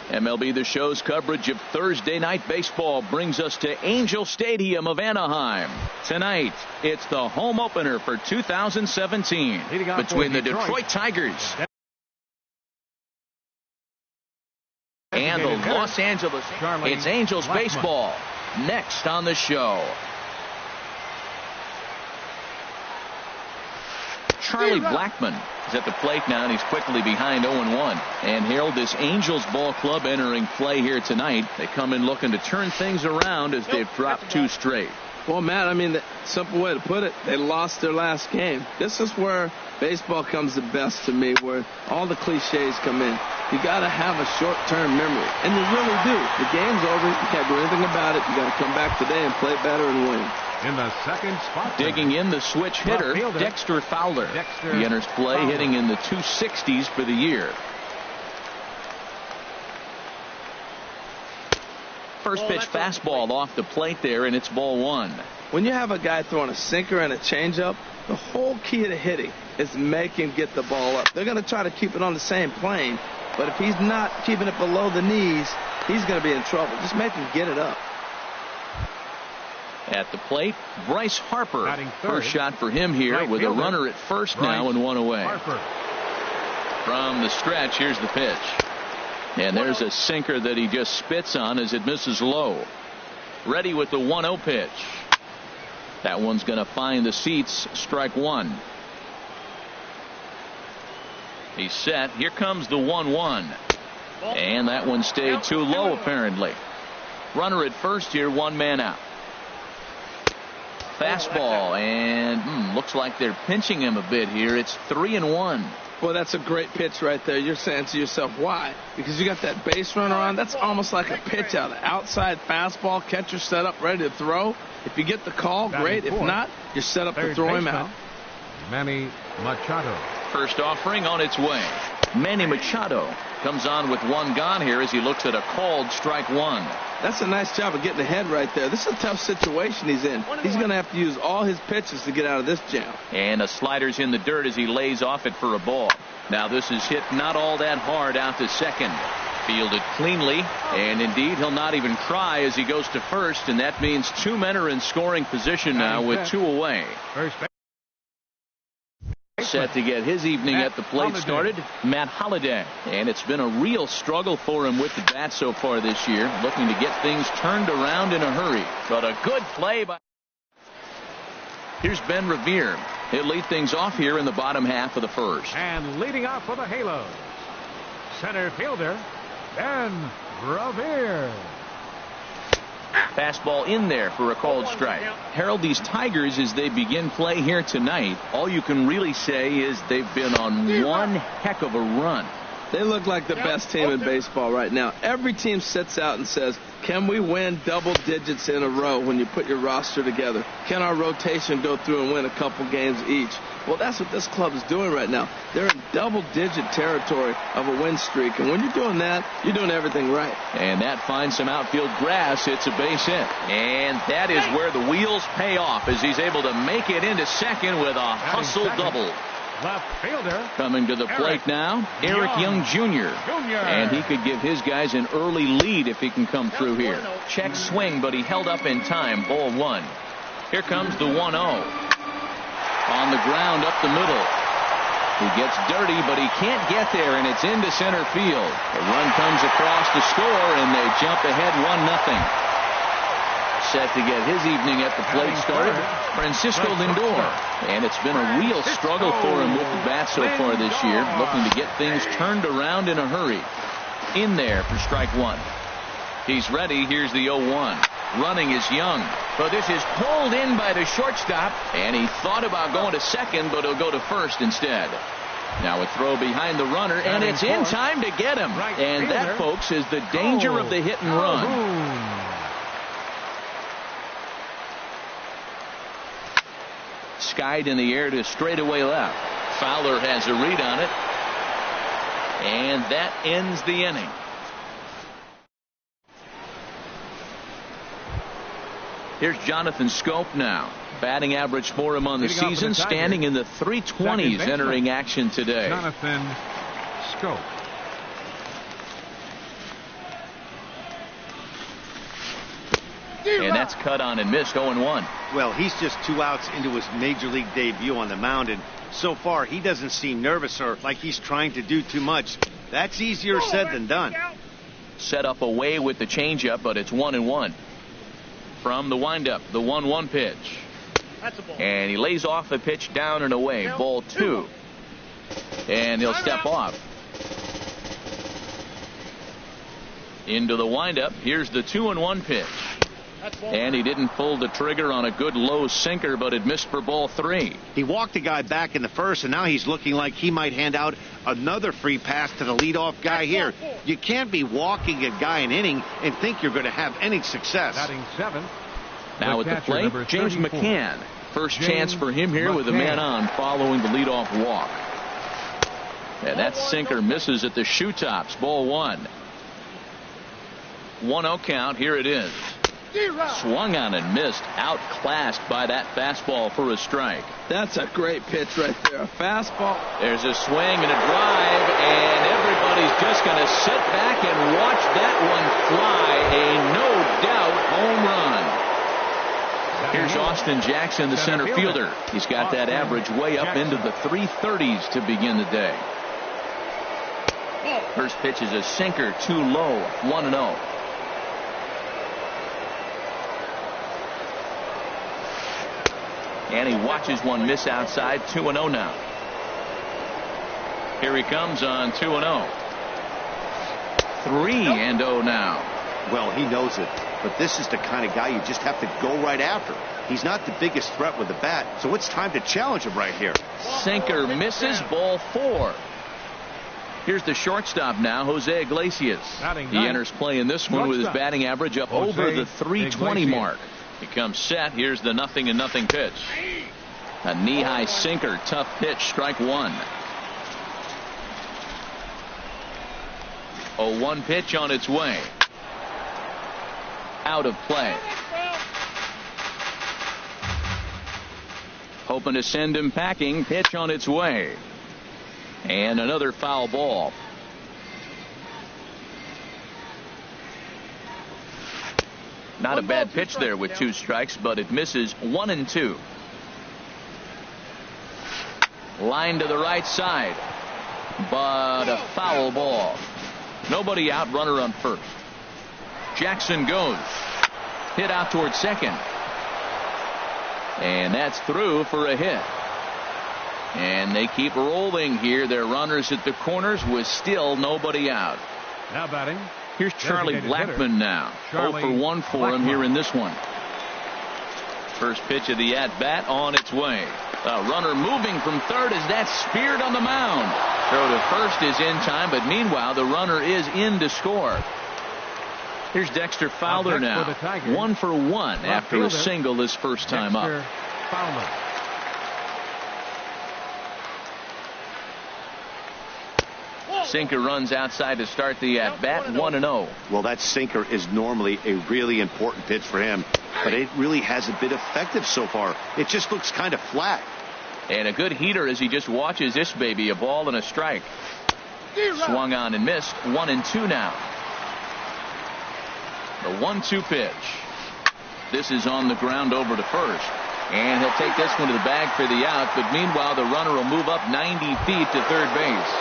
MLB The Show's coverage of Thursday night baseball brings us to Angel Stadium of Anaheim. Tonight, it's the home opener for 2017 between the Detroit Tigers and the Los Angeles. It's Angels baseball next on the show. Charlie Blackmon is at the plate now, and he's quickly behind 0-1. And Harold, this Angels ball club entering play here tonight. They come in looking to turn things around as they've dropped 2 straight. Well, Matt, I mean, the simple way to put it, they lost their last game. This is where baseball comes the best to me, where all the cliches come in. You got to have a short-term memory, and you really do. The game's over. You can't do anything about it. You got to come back today and play better and win. In the second spot, digging in, the switch hitter, Dexter Fowler. He enters play hitting in the 260s for the year. First pitch fastball off the plate there, and it's ball 1. When you have a guy throwing a sinker and a changeup, the whole key to hitting is make him get the ball up. They're going to try to keep it on the same plane, but if he's not keeping it below the knees, he's going to be in trouble. Just make him get it up. At the plate, Bryce Harper. First shot for him here with a runner at first now and 1 away. From the stretch, here's the pitch. And there's a sinker that he just spits on as it misses low. Ready with the 1-0 pitch. That one's going to find the seats. Strike 1. He's set. Here comes the 1-1. And that one stayed too low apparently. Runner at first here, 1 man out. Fastball, and looks like they're pinching him a bit here. It's 3-1. Well, that's a great pitch right there. You're saying to yourself, why? Because you got that base runner on. That's almost like a pitch out. Outside fastball, catcher set up, ready to throw. If you get the call, great. If not, you're set up to throw him out. Manny Machado. First offering on its way. Manny Machado comes on with 1 gone here as he looks at a called strike 1. That's a nice job of getting ahead right there. This is a tough situation he's in. He's going to have to use all his pitches to get out of this jam. And a slider's in the dirt as he lays off it for a ball. Now this is hit not all that hard out to second. Fielded cleanly, and indeed he'll not even try as he goes to first, and that means 2 men are in scoring position now with 2 away. Set to get his evening at the plate started, Matt Holliday. And it's been a real struggle for him with the bat so far this year, looking to get things turned around in a hurry. But a good play by... Here's Ben Revere. He'll lead things off here in the bottom half of the first. And leading off for the Halos, center fielder, Ben Revere. Fastball in there for a called strike. Harold, these Tigers, as they begin play here tonight, all you can really say is they've been on one heck of a run. They look like the best team in baseball right now. Every team sits out and says, can we win double digits in a row when you put your roster together? Can our rotation go through and win a couple games each? Well, that's what this club is doing right now. They're in double-digit territory of a win streak. And when you're doing that, you're doing everything right. And that finds some outfield grass. It's a base hit. And that is where the wheels pay off as he's able to make it into second with a hustle double. Left fielder coming to the plate now, Eric Young Jr. And he could give his guys an early lead if he can come through here. Check swing, but he held up in time. Ball 1. Here comes the 1-0. On the ground up the middle. He gets dirty, but he can't get there, and it's into center field. The run comes across to score, and they jump ahead 1-0. Set to get his evening at the plate started, Francisco Lindor. And it's been a real struggle for him with the bat so far this year, looking to get things turned around in a hurry. In there for strike 1. He's ready. Here's the 0-1. Running is Young, but this is pulled in by the shortstop, and he thought about going to second, but he'll go to first instead. Now a throw behind the runner, and it's in time to get him. And that, folks, is the danger of the hit and run. Skied in the air to straightaway left. Fowler has a read on it, and that ends the inning. Here's Jonathan Scope now. Batting average for him on the season, standing in the 320s entering action today. Jonathan Scope. And that's cut on and missed. 0-1. Well, he's just 2 outs into his major league debut on the mound, and so far he doesn't seem nervous or like he's trying to do too much. That's easier said than done. Set up away with the changeup, but it's 1-1. From the windup, the 1-1 pitch. And he lays off the pitch down and away. Ball 2. And he'll step off. Into the windup. Here's the 2-1 pitch. And he didn't pull the trigger on a good low sinker, but it missed for ball 3. He walked the guy back in the first, and now he's looking like he might hand out another free pass to the leadoff guy here. You can't be walking a guy an inning and think you're going to have any success. Batting 7th. Now at the plate, James McCann. First chance for him here with a man on following the leadoff walk. And that sinker misses at the shoe tops. Ball 1. 1-0 count. Here it is. Swung on and missed. Outclassed by that fastball for a strike. That's a great pitch right there. A fastball. There's a swing and a drive, and everybody's just going to sit back and watch that one fly. A no-doubt home run. Here's Austin Jackson, the center fielder. He's got that average way up into the 330s to begin the day. First pitch is a sinker, too low. 1-0. And he watches one miss outside. 2-0 now. Here he comes on 2-0. 3-0 now. Well, he knows it, but this is the kind of guy you just have to go right after. He's not the biggest threat with the bat, so it's time to challenge him right here. Sinker misses. Ball 4. Here's the shortstop now, Jose Iglesias. He enters play in this one with his batting average up over the 320 mark. He comes set. Here's the 0-0 pitch. A knee-high sinker. Tough pitch. Strike 1. 0-1 pitch on its way. Out of play. Hoping to send him packing. Pitch on its way. And another foul ball. Not a bad pitch there with 2 strikes, but it misses. 1-2. Line to the right side, but a foul ball. Nobody out. Runner on first. Jackson goes. Hit out towards second. And that's through for a hit. And they keep rolling here. Their runners at the corners with still nobody out. Now batting. Here's Charlie Blackmon now. 0 for 1 for him here in this one. First pitch of the at-bat on its way. A runner moving from third as that's speared on the mound. Throw to first is in time, but meanwhile the runner is in to score. Here's Dexter Fowler now. 1 for 1 after a single his first time up. Fowler. Sinker runs outside to start the at-bat. 1-0. Well, that sinker is normally a really important pitch for him, but it really hasn't been effective so far. It just looks kind of flat. And a good heater as he just watches this baby. A ball and a strike. Swung on and missed. 1-2 now. The 1-2 pitch. This is on the ground over to first. And he'll take this one to the bag for the out, but meanwhile the runner will move up 90 feet to third base.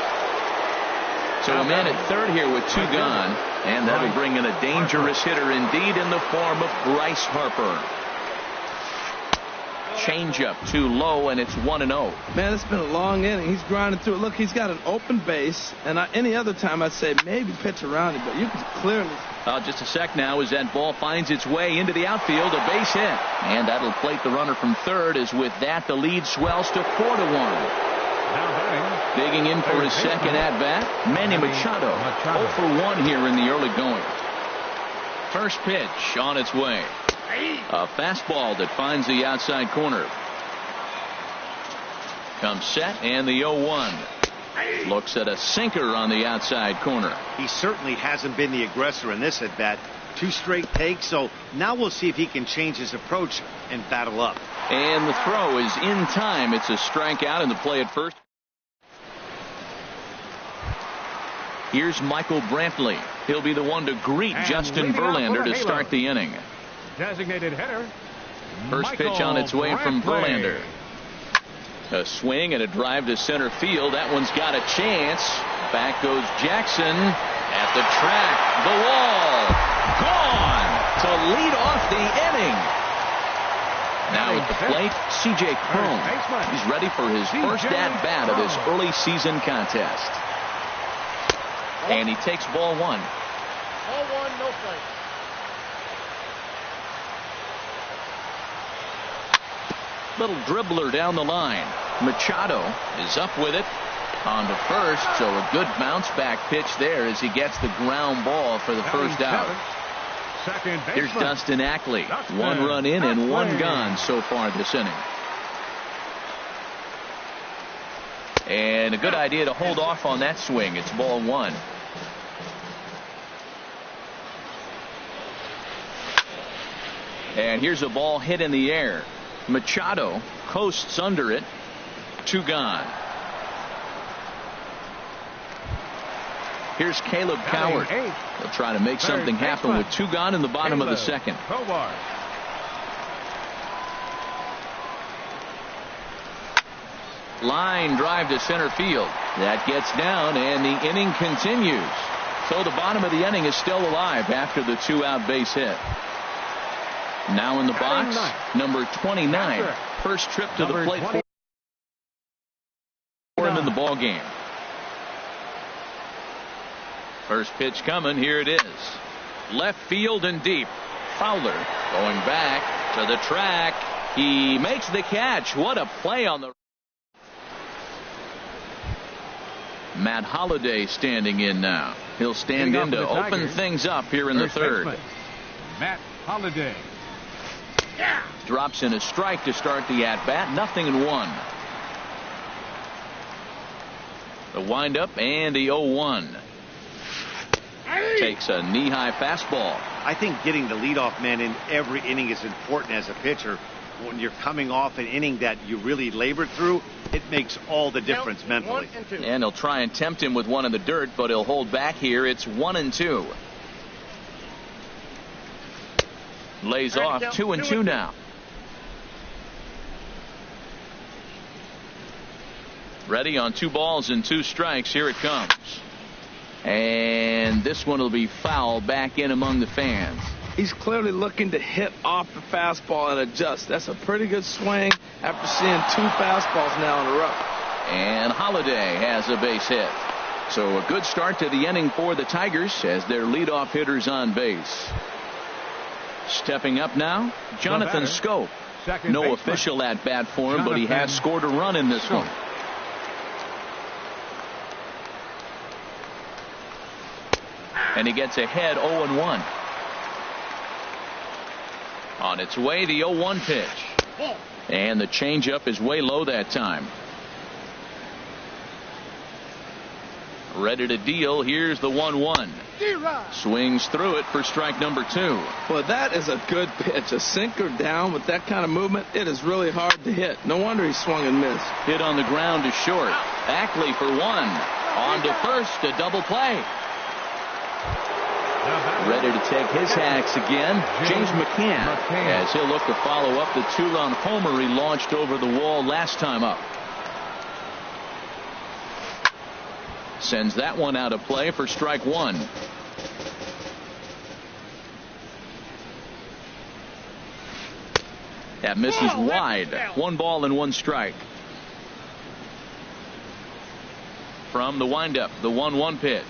So a man at third here with 2 gone, and that'll bring in a dangerous hitter indeed in the form of Bryce Harper. Changeup too low, and it's 1-0. Man, it's been a long inning. He's grinding through it. Look, he's got an open base, and any other time I'd say maybe pitch around it, but you can clearly. Just a sec now as that ball finds its way into the outfield, a base hit, and that'll plate the runner from third. As with that, the lead swells to 4-1. Digging in for his second at-bat, Manny Machado. 0 for 1 here in the early going. First pitch on its way. A fastball that finds the outside corner. Comes set, and the 0-1. Looks at a sinker on the outside corner. He certainly hasn't been the aggressor in this at-bat. 2 straight takes, so now we'll see if he can change his approach and battle up. And the throw is in time. It's a strikeout in the play at first. Here's Michael Brantley. He'll be the one to greet Justin Verlander to start the inning. designated hitter. First pitch on its way from Verlander. A swing and a drive to center field. That one's got a chance. Back goes Jackson at the track. The wall. Gone to lead off the inning. Now at the plate, C.J. Cron. He's ready for his first at-bat of this early season contest. And he takes ball one. Ball one, no strikes. Little dribbler down the line. Machado is up with it on to first, so a good bounce back pitch there as he gets the ground ball for the first out. Here's Dustin Ackley. One run in and one gone so far this inning. And a good idea to hold off on that swing. It's ball one. And here's a ball hit in the air. Machado coasts under it. Two gone. Here's Caleb Coward. He'll try to make something happen with two gone in the bottom of the second. Line drive to center field. That gets down and the inning continues. So the bottom of the inning is still alive after the two-out base hit. Now in the box, number 29. First trip to the plate for him in the ball game. First pitch coming. Here it is. Left field and deep. Fowler going back to the track. He makes the catch. What a play on the. Matt Holliday standing in now. He'll stand in to open things up here in the third. Matt Holliday. Drops in a strike to start the at-bat. 0-1. The windup and the 0-1. Takes a knee-high fastball. I think getting the leadoff man in every inning is important as a pitcher. When you're coming off an inning that you really labored through, it makes all the difference mentally. And he'll try and tempt him with one in the dirt, but he'll hold back here. It's 1-2. Lays off 2-2 now. Ready on 2 balls and 2 strikes. Here it comes. And this one will be foul back in among the fans. He's clearly looking to hit off the fastball and adjust. That's a pretty good swing after seeing 2 fastballs now in a row. And Holliday has a base hit. So a good start to the inning for the Tigers as their leadoff hitter's on base. Stepping up now, Jonathan Schoop. No official at bat for him, but he has scored a run in this one. And he gets ahead 0-1. On its way, the 0-1 pitch. And the changeup is way low that time. Ready to deal. Here's the 1-1. Swings through it for strike number 2. Well, that is a good pitch. A sinker down with that kind of movement, it is really hard to hit. No wonder he swung and missed. Hit on the ground to short. Ackley for 1. On to first, a double play. Ready to take his hacks again, James McCann, as he'll look to follow up the 2-run homer he launched over the wall last time up. Sends that one out of play for strike 1. That misses wide. 1 ball and 1 strike. From the windup, the 1-1 pitch.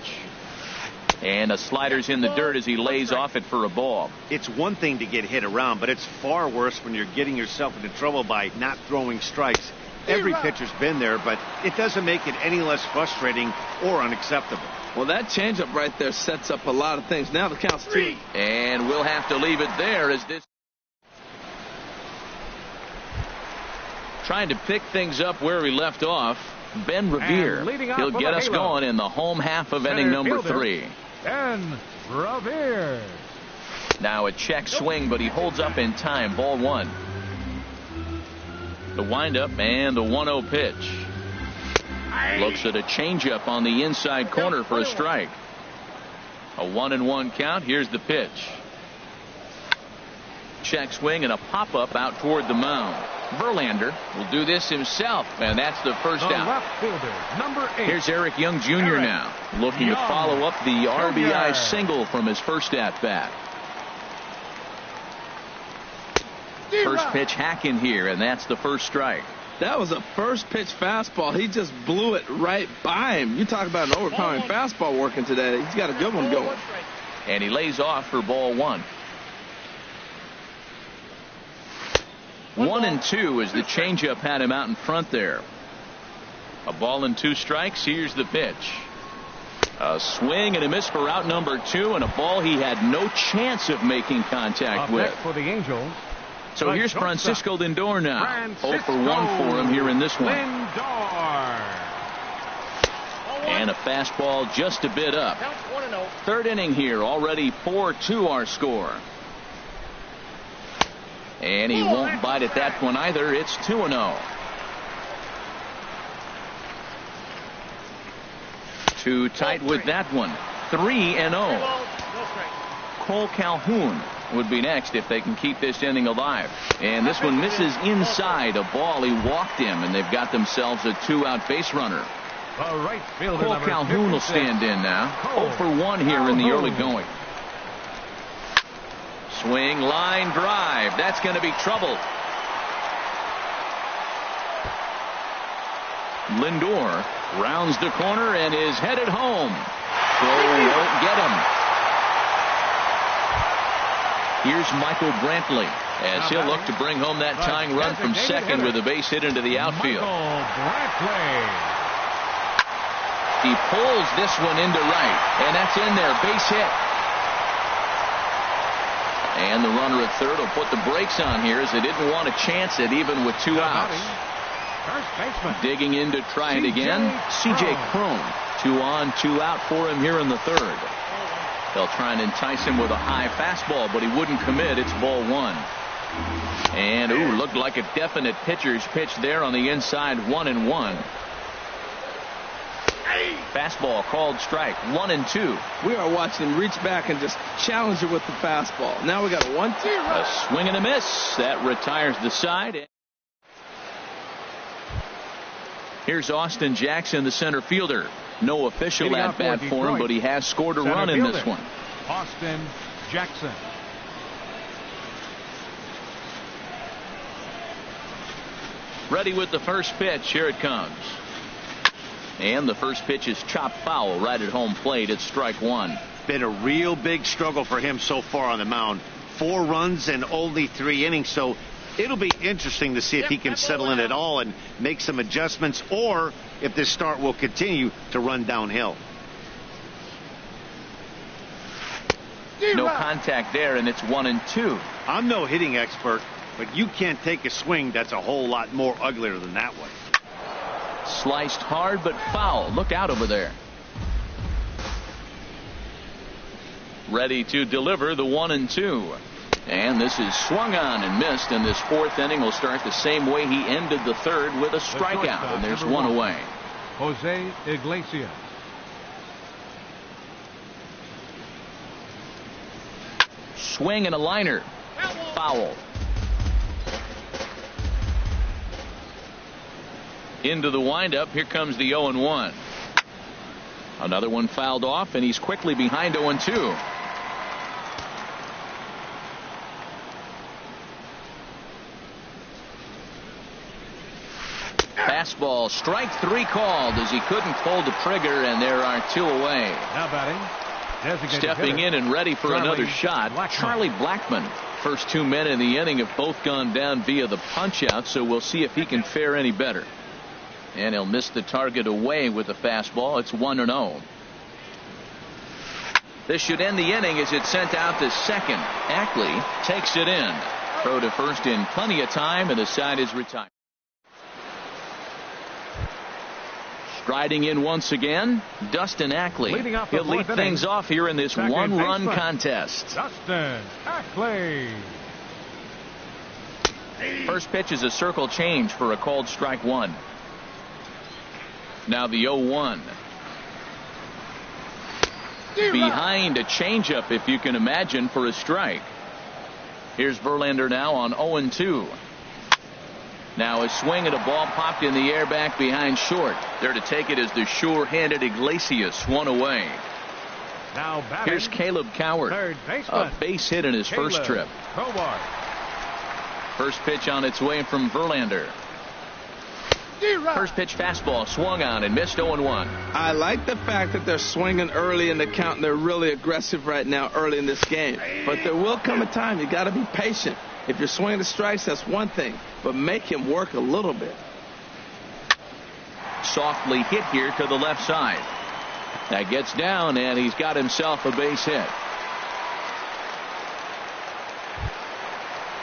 And a slider's in the dirt as he lays off it for a ball. It's one thing to get hit around, but it's far worse when you're getting yourself into trouble by not throwing strikes. Every pitcher's been there, but it doesn't make it any less frustrating or unacceptable. Well, that changeup right there sets up a lot of things. Now the count's 2. And we'll have to leave it there as this. Trying to pick things up where we left off. Ben Revere. He'll get us going in the home half of inning number 3. Ben Revere. Now a check swing, but he holds up in time. Ball 1. The windup and the 1-0 pitch. Looks at a changeup on the inside corner for a strike. A 1-1 count. Here's the pitch. check swing and a pop-up out toward the mound. Verlander will do this himself, and that's the first out. Left fielder, number 8. Here's Eric Young Jr. now, looking to follow up the RBI single from his first at-bat. First pitch hack in here, and that's the first strike. That was a first pitch fastball. He just blew it right by him. You talk about an overpowering fastball working today. He's got a good one going. And he lays off for ball 1. 1-2 as the changeup had him out in front there. A ball and 2 strikes. Here's the pitch. A swing and a miss for out number 2, and a ball he had no chance of making contact with. For the Angels. So here's Francisco Lindor now. 0 for 1 for him here in this one. Lindor. And a fastball just a bit up. Third inning here, already 4-2 our score. And he won't bite at that one either. It's 2-0. Too tight with that one. 3-0. Cole Calhoun would be next if they can keep this inning alive. And this one misses inside a ball. He walked him, and they've got themselves a 2-out base runner. Right fielder, Cole Calhoun will stand in now. 0 for 1 here in the early going. Swing, line drive. That's going to be trouble. Lindor rounds the corner and is headed home. Throw won't get him. Here's Michael Brantley as he'll look to bring home that tying run from second with a base hit into the outfield. He pulls this one into right, and that's in there. Base hit. And the runner at third will put the brakes on here as they didn't want to chance it even with 2 outs. Digging in to try it again. C.J. Cron. 2 on, 2 out for him here in the third. They'll try and entice him with a high fastball, but he wouldn't commit. It's ball 1. And, looked like a definite pitcher's pitch there on the inside. 1-1. Fastball called strike. 1-2. We are watching him reach back and just challenge it with the fastball. Now we got a 1-2. A swing and a miss. That retires the side. Here's Austin Jackson, the center fielder. No official at bat for him, but he has scored a run in this one. Austin Jackson. Ready with the first pitch. Here it comes. And the first pitch is chopped foul right at home plate. It's strike 1. Been a real big struggle for him so far on the mound. 4 runs and only 3 innings, so it'll be interesting to see if he can settle in at all and make some adjustments, or if this start will continue to run downhill. No contact there, and it's 1-2. I'm no hitting expert, but you can't take a swing that's a whole lot more uglier than that one. Sliced hard but foul. Look out over there. Ready to deliver the 1-2. And this is swung on and missed, and this 4th inning will start the same way he ended the 3rd with a strikeout, and there's 1 away. Jose Iglesias. Swing and a liner. Foul. Into the windup. Here comes the 0-1. Another one fouled off, and he's quickly behind 0-2. Fastball, strike 3 called as he couldn't pull the trigger, and there are 2 away. Now batting, stepping in and ready for another shot, Charlie Blackmon. First 2 men in the inning have both gone down via the punch-out, so we'll see if he can fare any better. And he'll miss the target away with the fastball. It's 1-0. This should end the inning as it's sent out to second. Ackley takes it in. Throw to first in plenty of time, and the side is retired. Striding in once again, Dustin Ackley. He'll lead things off here in this 1-run contest. Dustin Ackley. First pitch is a circle change for a called strike 1. Now the 0-1. Behind a changeup, if you can imagine, for a strike. Here's Verlander now on 0-2. Now a swing and a ball popped in the air back behind short. There to take it is the sure-handed Iglesias, one away. Now batting, here's Caleb Coward, a base hit in his first trip. Coward. First pitch on its way from Verlander. First pitch fastball swung on and missed 0-1. I like the fact that they're swinging early in the count and they're really aggressive right now early in this game. But there will come a time you got to be patient. If you're swinging the strikes, that's one thing, but make him work a little bit. Softly hit here to the left side. That gets down and he's got himself a base hit.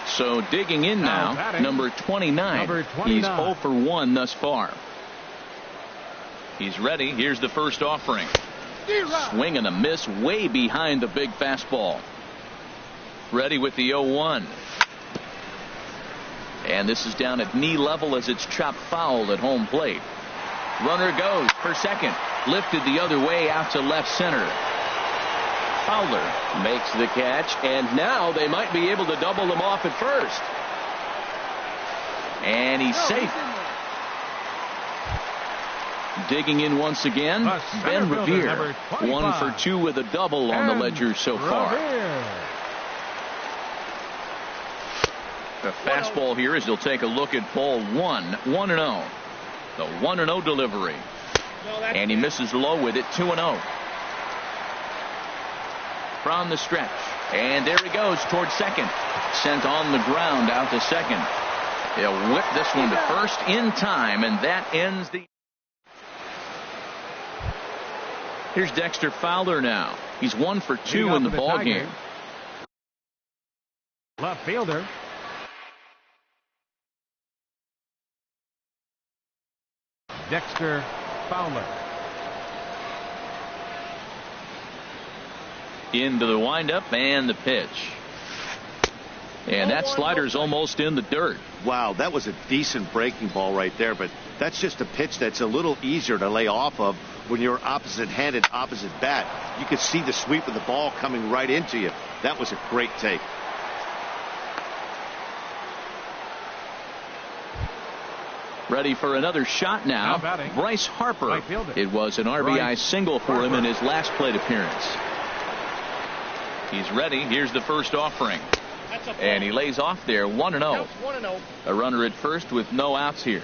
So digging in now, number 29. He's 0 for 1 thus far. He's ready. Here's the first offering. Swing and a miss way behind the big fastball. Ready with the 0-1. And this is down at knee level as it's chopped foul at home plate. Runner goes for second. Lifted the other way out to left center. Fowler makes the catch, and now they might be able to double them off at first. And he's safe. Digging in once again, Ben Revere. 1 for 2 with a double on the ledger so far. The fastball here as he'll take a look at ball 1. 1-0. The 1-0 delivery. And he misses low with it. 2-0. From the stretch. And there he goes towards second. Sent on the ground out to second. He'll whip this one to first in time, and that ends the. Here's Dexter Fowler now. He's 1 for 2 in the ball game. Left fielder. Dexter Fowler. Into the windup and the pitch. And that slider's almost in the dirt. Wow, that was a decent breaking ball right there, but that's just a pitch that's a little easier to lay off of when you're opposite-handed, opposite bat. You could see the sweep of the ball coming right into you. That was a great take. Ready for another shot now. Bryce Harper. It was an RBI single for him in his last plate appearance. He's ready. Here's the first offering. And he lays off there. 1-0. A runner at first with no outs here.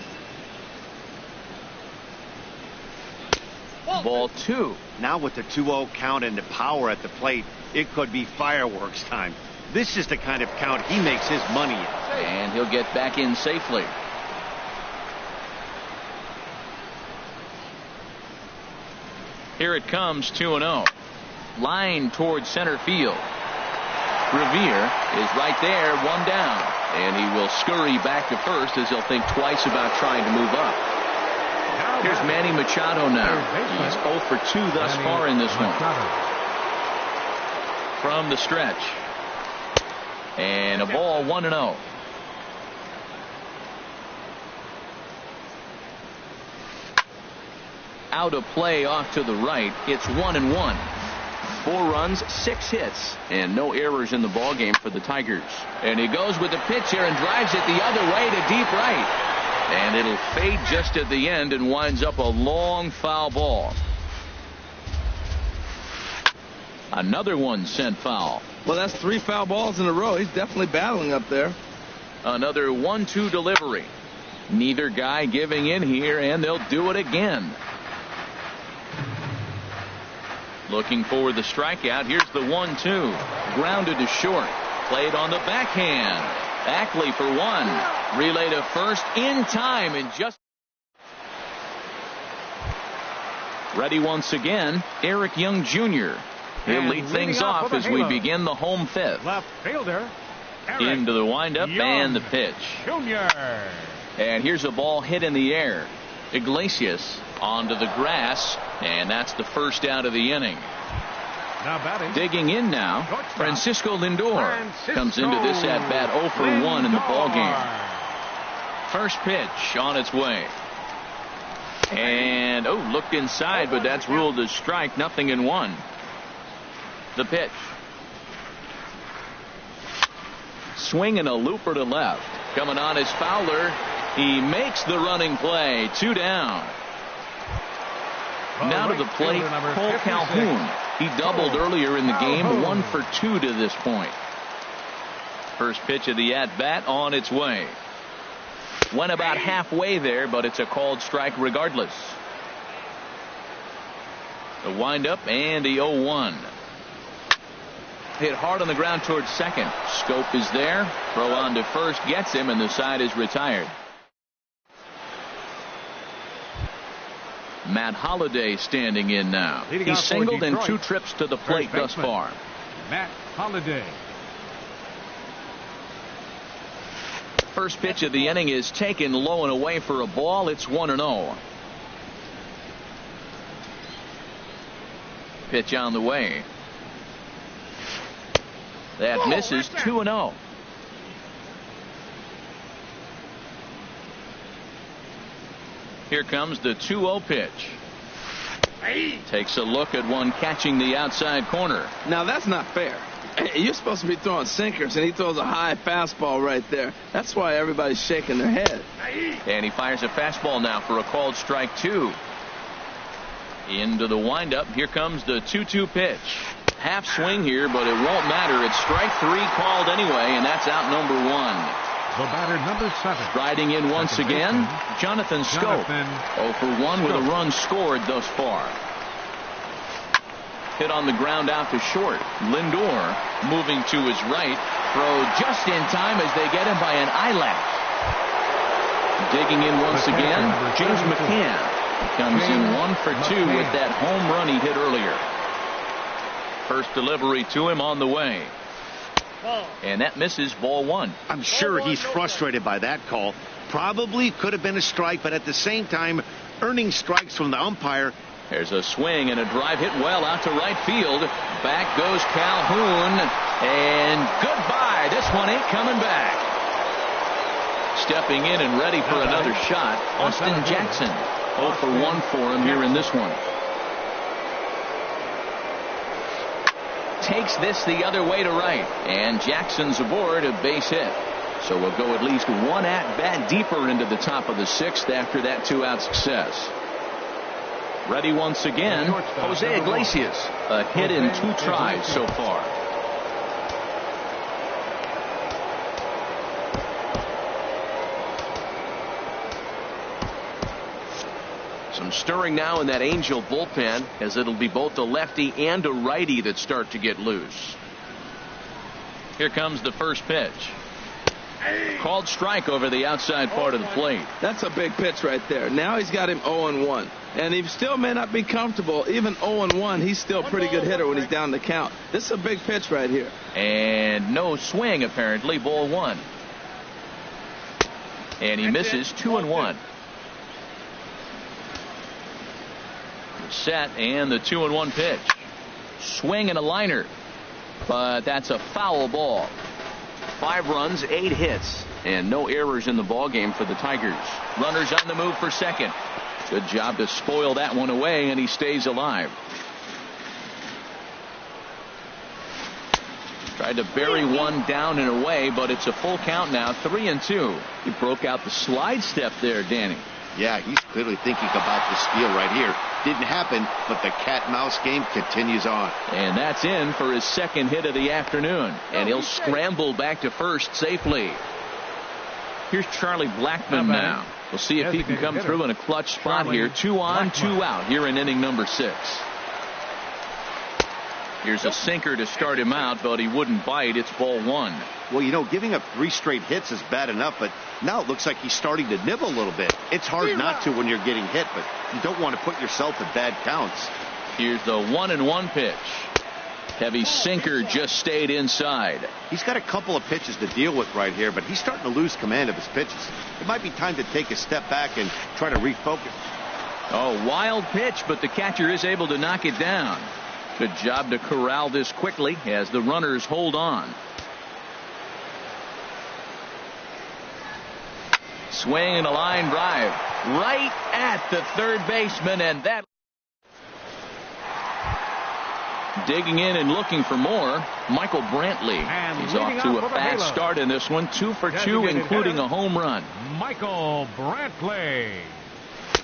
Ball 2. Now with the 2-0 count and the power at the plate, it could be fireworks time. This is the kind of count he makes his money in. And he'll get back in safely. Here it comes. 2-0. Line towards center field. Revere is right there, 1 down, and he will scurry back to first as he'll think twice about trying to move up. Here's Manny Machado now. He's 0 for 2 thus far in this one. From the stretch. And a ball. 1-0. Out of play off to the right. It's 1-1. 4 runs, 6 hits, and no errors in the ball game for the Tigers. And he goes with the pitch here and drives it the other way to deep right. And it'll fade just at the end and winds up a long foul ball. Another one sent foul. Well, that's 3 foul balls in a row. He's definitely battling up there. Another 1-2 delivery. Neither guy giving in here, and they'll do it again. Looking for the strikeout. Here's the 1-2. Grounded to short. Played on the backhand. Ackley for 1. Relay to first in time and just. Ready once again. Eric Young Jr. He'll lead things off as we begin the home 5th. Left fielder. Into the windup and the pitch. Jr. And here's a ball hit in the air. Iglesias onto the grass, and that's the first out of the inning. Now batting. Digging in now, Francisco Lindor comes into this at bat 0 for 1 in the ball game. First pitch on its way. And looked inside, but that's ruled as strike. 0-1. The pitch. Swinging a looper to left. Coming on is Fowler. He makes the running play. 2 down. Now to the plate, Cole Calhoun. He doubled earlier in the game, 1 for 2 to this point. First pitch of the at-bat on its way. Went about halfway there, but it's a called strike regardless. The windup and the 0-1. Hit hard on the ground towards second. Scope is there. Throw on to first gets him, and the side is retired. Matt Holliday standing in now. He's singled in 2 trips to the plate thus far. Matt Holliday. First pitch of the inning is taken low and away for a ball. It's 1-0. Pitch on the way. That misses. 2-0. Here comes the 2-0 pitch. Takes a look at one catching the outside corner. Now that's not fair. You're supposed to be throwing sinkers, and he throws a high fastball right there. That's why everybody's shaking their head. And he fires a fastball now for a called strike 2. Into the windup. Here comes the 2-2 pitch. Half swing here, but it won't matter. It's strike 3 called anyway, and that's out number 1. The batter, number 7. Riding in once again, Jonathan Scope. 0 for 1 with a run scored thus far. Hit on the ground out to short. Lindor moving to his right. Throw just in time as they get him by an eyelash. Digging in once again, James McCann. Comes in 1 for 2 with that home run he hit earlier. First delivery to him on the way. And that misses, ball 1. I'm sure he's frustrated by that call. Probably could have been a strike, but at the same time, earning strikes from the umpire. There's a swing and a drive hit well out to right field. Back goes Calhoun. And goodbye. This one ain't coming back. Stepping in and ready for another shot, Austin Jackson. 0 for 1 for him here in this one. Takes this the other way to right, and Jackson's aboard, a base hit. So we'll go at least 1 at-bat deeper into the top of the 6th after that 2-out success. Ready once again, Jose Iglesias. A hit in 2 tries so far. Some stirring now in that Angel bullpen, as it'll be both a lefty and a righty that start to get loose. Here comes the first pitch. Called strike over the outside part of the plate. That's a big pitch right there. Now he's got him 0-1. And he still may not be comfortable. Even 0-1, he's still a pretty good hitter when he's down the count. This is a big pitch right here. And no swing, apparently. Ball 1. And he misses. 2-1. Set, and the 2-1 pitch. Swing and a liner, but that's a foul ball. 5 runs, 8 hits, and no errors in the ball game for the Tigers. Runners on the move for second. Good job to spoil that one away, and he stays alive. Tried to bury one down and away, but it's a full count now. 3-2. He broke out the slide step there, Danny. Yeah, he's clearly thinking about the steal right here. Didn't happen, but the cat-mouse game continues on. And that's in for his second hit of the afternoon. And he'll scramble back to first safely. Here's Charlie Blackmon now. We'll see if he can come through in a clutch spot here. 2 on, 2 out here in inning number 6. Here's a sinker to start him out, but he wouldn't bite. It's ball 1. Well, you know, giving up 3 straight hits is bad enough, but now it looks like he's starting to nibble a little bit. It's hard not to when you're getting hit, but you don't want to put yourself in bad counts. Here's the 1-1 pitch. Heavy sinker just stayed inside. He's got a couple of pitches to deal with right here, but he's starting to lose command of his pitches. It might be time to take a step back and try to refocus. Oh, wild pitch, but the catcher is able to knock it down. Good job to corral this quickly as the runners hold on. Swing and a line drive right at the third baseman, and that digging in and looking for more. Michael Brantley. And he's off to a fast start in this one. 2 for 2, including a home run. Michael Brantley.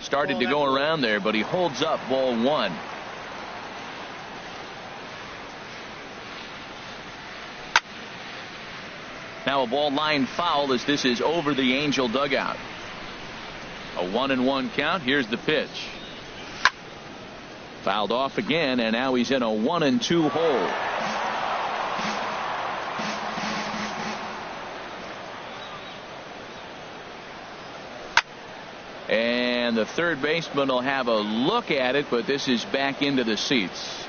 Started to go around there, but he holds up ball 1. Now a ball line foul as this is over the Angel dugout. A 1-1 count. Here's the pitch. Fouled off again, and now he's in a 1-2 hole. And the third baseman will have a look at it, but this is back into the seats.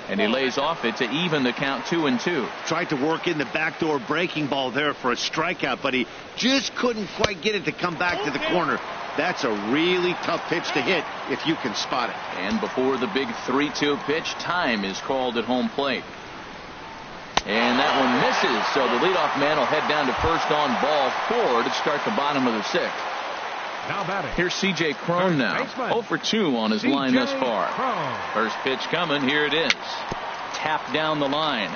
And he lays off it to even the count 2-2. Tried to work in the backdoor breaking ball there for a strikeout, but he just couldn't quite get it to come back to the corner. That's a really tough pitch to hit if you can spot it. And before the big 3-2 pitch, time is called at home plate. And that one misses, so the leadoff man will head down to first on ball 4 to start the bottom of the 6th. Now batting. Here's C.J. Cron now. 0 for 2 on his line thus far. First pitch coming. Here it is. Tapped down the line.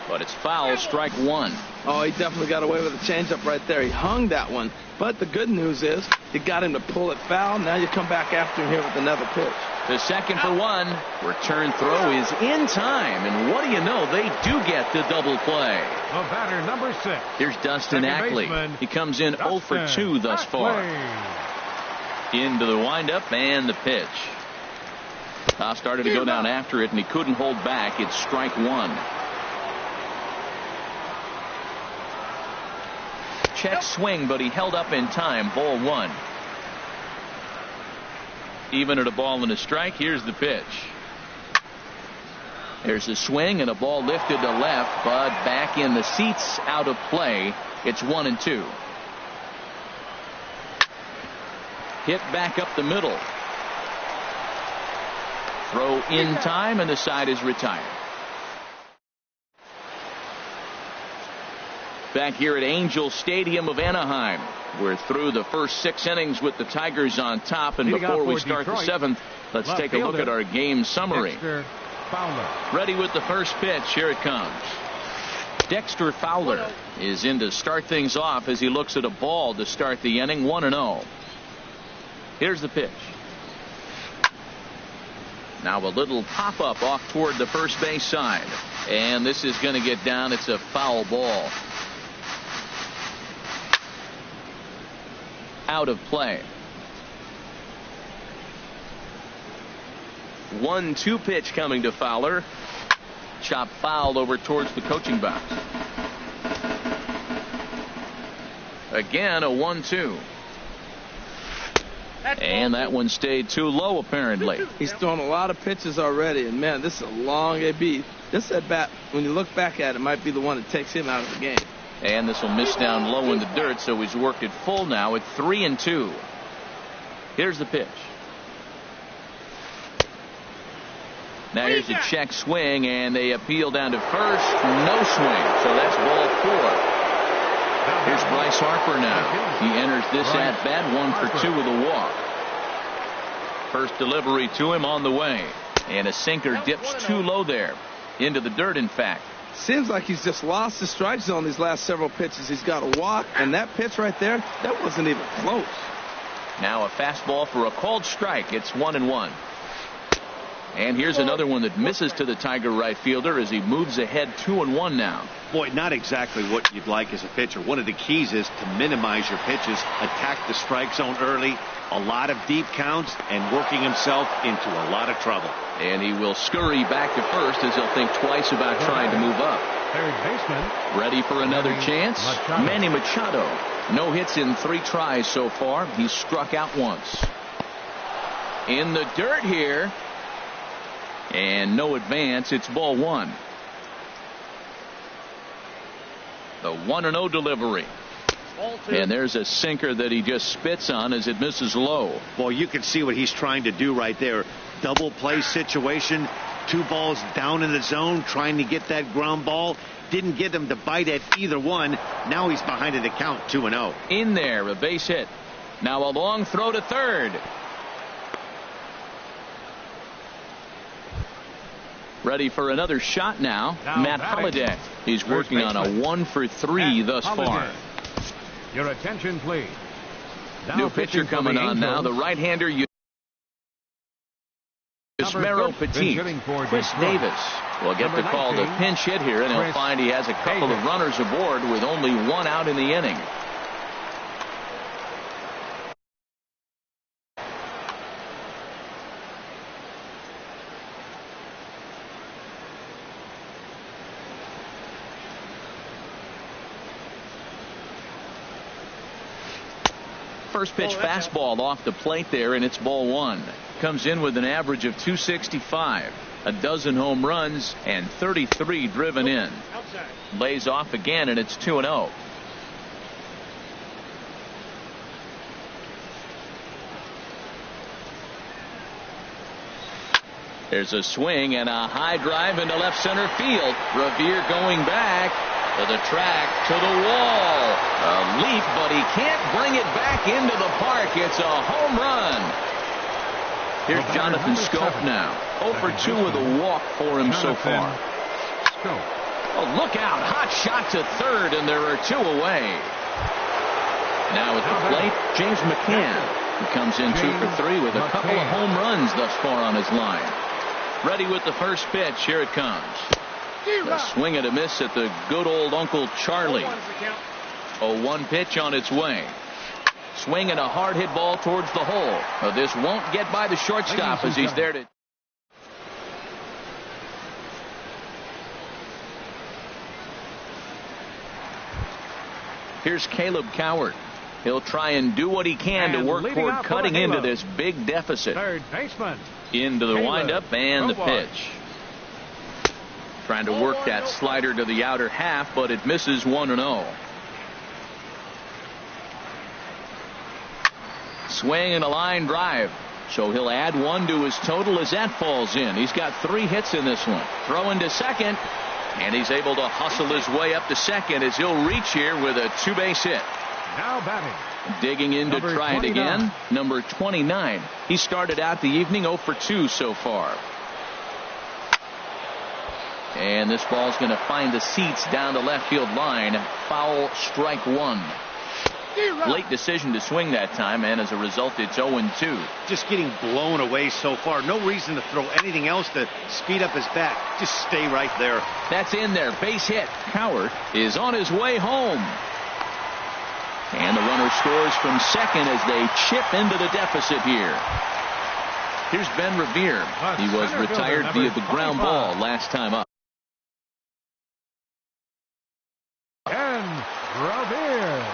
But it's foul. Strike 1. Oh, he definitely got away with a changeup right there. He hung that one. But the good news is you got him to pull it foul. Now you come back after him here with another pitch. The second for 1. Return throw is in time. And what do you know? They do get the double play. The batter, number 6. Here's Dustin Ackley. He comes in 0 for 2 thus far. Into the windup and the pitch. Started to go down after it, and he couldn't hold back. It's strike 1. Check swing, but he held up in time. Ball 1. Even at a ball and a strike. Here's the pitch. There's a swing and a ball lifted to left, but back in the seats, out of play. It's 1-2. Hit back up the middle. Throw in time, and the side is retired. Back here at Angel Stadium of Anaheim. We're through the first 6 innings with the Tigers on top, and before we start the 7th, let's take a look at our game summary. Ready with the first pitch. Here it comes. Dexter Fowler is in to start things off as he looks at a ball to start the inning. 1-0. Here's the pitch. Now a little pop-up off toward the first base side. And this is going to get down. It's a foul ball. Out of play. 1-2 pitch coming to Fowler. Chop foul over towards the coaching box. Again a 1-2. And that one stayed too low apparently. He's thrown a lot of pitches already, and man, this is a long AB. This at bat, when you look back at it, might be the one that takes him out of the game. And this will miss down low in the dirt, so he's worked it full now at 3-2. Here's the pitch. Now here's a check swing, and they appeal down to first. No swing, so that's ball 4. Here's Bryce Harper now. He enters this at bat 1 for 2 with a walk. First delivery to him on the way, and a sinker dips too low there, into the dirt in fact. Seems like he's just lost the strike zone these last several pitches. He's got a walk, and that pitch right there, that wasn't even close. Now a fastball for a called strike. It's 1-1. And here's another one that misses to the Tiger right fielder as he moves ahead 2-1 now. Boy, not exactly what you'd like as a pitcher. One of the keys is to minimize your pitches, attack the strike zone early, a lot of deep counts, and working himself into a lot of trouble. And he will scurry back to first as he'll think twice about trying to move up. Third baseman. Ready for another chance? Manny Machado. No hits in 3 tries so far. He's struck out once. In the dirt here. And no advance. It's ball 1. The 1-0 delivery. And there's a sinker that he just spits on as it misses low. Well, you can see what he's trying to do right there. Double play situation. 2 balls down in the zone, trying to get that ground ball. Didn't get him to bite at either one. Now he's behind in the count, 2-0. In there, a base hit. Now a long throw to third. Ready for another shot now. Matt Holliday. He's working on a 1-for-3 thus far. Your attention, please. New pitcher coming on now. The right-hander, Yusmero Petit. Chris Davis will get the call to pinch hit here, and he'll find he has a couple of runners aboard with only one out in the inning. First pitch fastball off the plate there, and it's ball one. Comes in with an average of 265, a dozen home runs, and 33 driven in. Lays off again, and it's 2-0. There's a swing and a high drive into left center field. Revere going back to the track, to the wall. A leap, but he can't bring it back into the park. It's a home run. Here's Jonathan Scope now. 0 for 2 with a walk for him so far. Oh, look out. Hot shot to third, and there are two away. Now at the plate, James McCann, who comes in 2 for 3 with a couple of home runs thus far on his line. Ready with the first pitch. Here it comes. A swing and a miss at the good old Uncle Charlie. 0-1 pitch on its way. Swing and a hard hit ball towards the hole. This won't get by the shortstop as he's there to. Here's Caleb Coward. He'll try and do what he can to work toward cutting into this big deficit. Third baseman. Into the windup and the pitch. Trying to work that slider to the outer half, but it misses 1-0. Swing and a line drive. So he'll add 1 to his total as that falls in. He's got 3 hits in this one. Throwing to second. And he's able to hustle his way up to second as he'll reach here with a 2-base hit. Now batting. Digging in to try it again. Number 29. He started out the evening 0 for 2 so far. And this ball's going to find the seats down the left field line. Foul, strike 1. Late decision to swing that time, and as a result, it's 0-2. Just getting blown away so far. No reason to throw anything else to speed up his bat. Just stay right there. That's in there. Base hit. Coward is on his way home. And the runner scores from second as they chip into the deficit here. Here's Ben Revere. He was retired via the ground ball last time up. And Revere.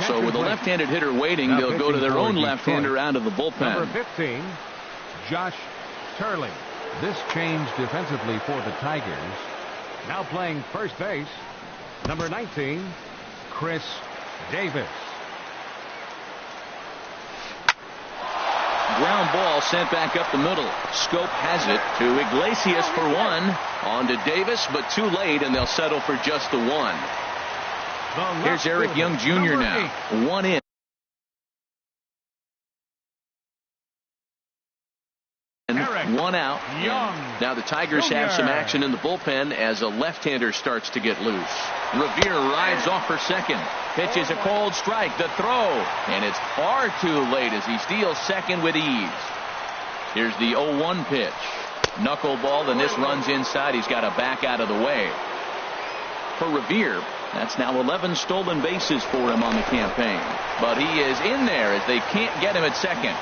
So with a left-handed hitter waiting, they'll go to their own left-hander out of the bullpen. Number 15, Josh Turley. This change defensively for the Tigers. Now playing first base, number 19, Chris Davis. Ground ball sent back up the middle. Scope has it to Iglesias for 1. On to Davis, but too late, and they'll settle for just the 1. Here's Eric Young Jr. now. 1 in. And 1 out. Now the Tigers have some action in the bullpen as a left-hander starts to get loose. Revere rides off for second. Pitch is a cold strike. The throw. And it's far too late as he steals second with ease. Here's the 0-1 pitch. Knuckleball, and this runs inside. He's got to back out of the way. For Revere, that's now 11 stolen bases for him on the campaign. But he is in there as they can't get him at second.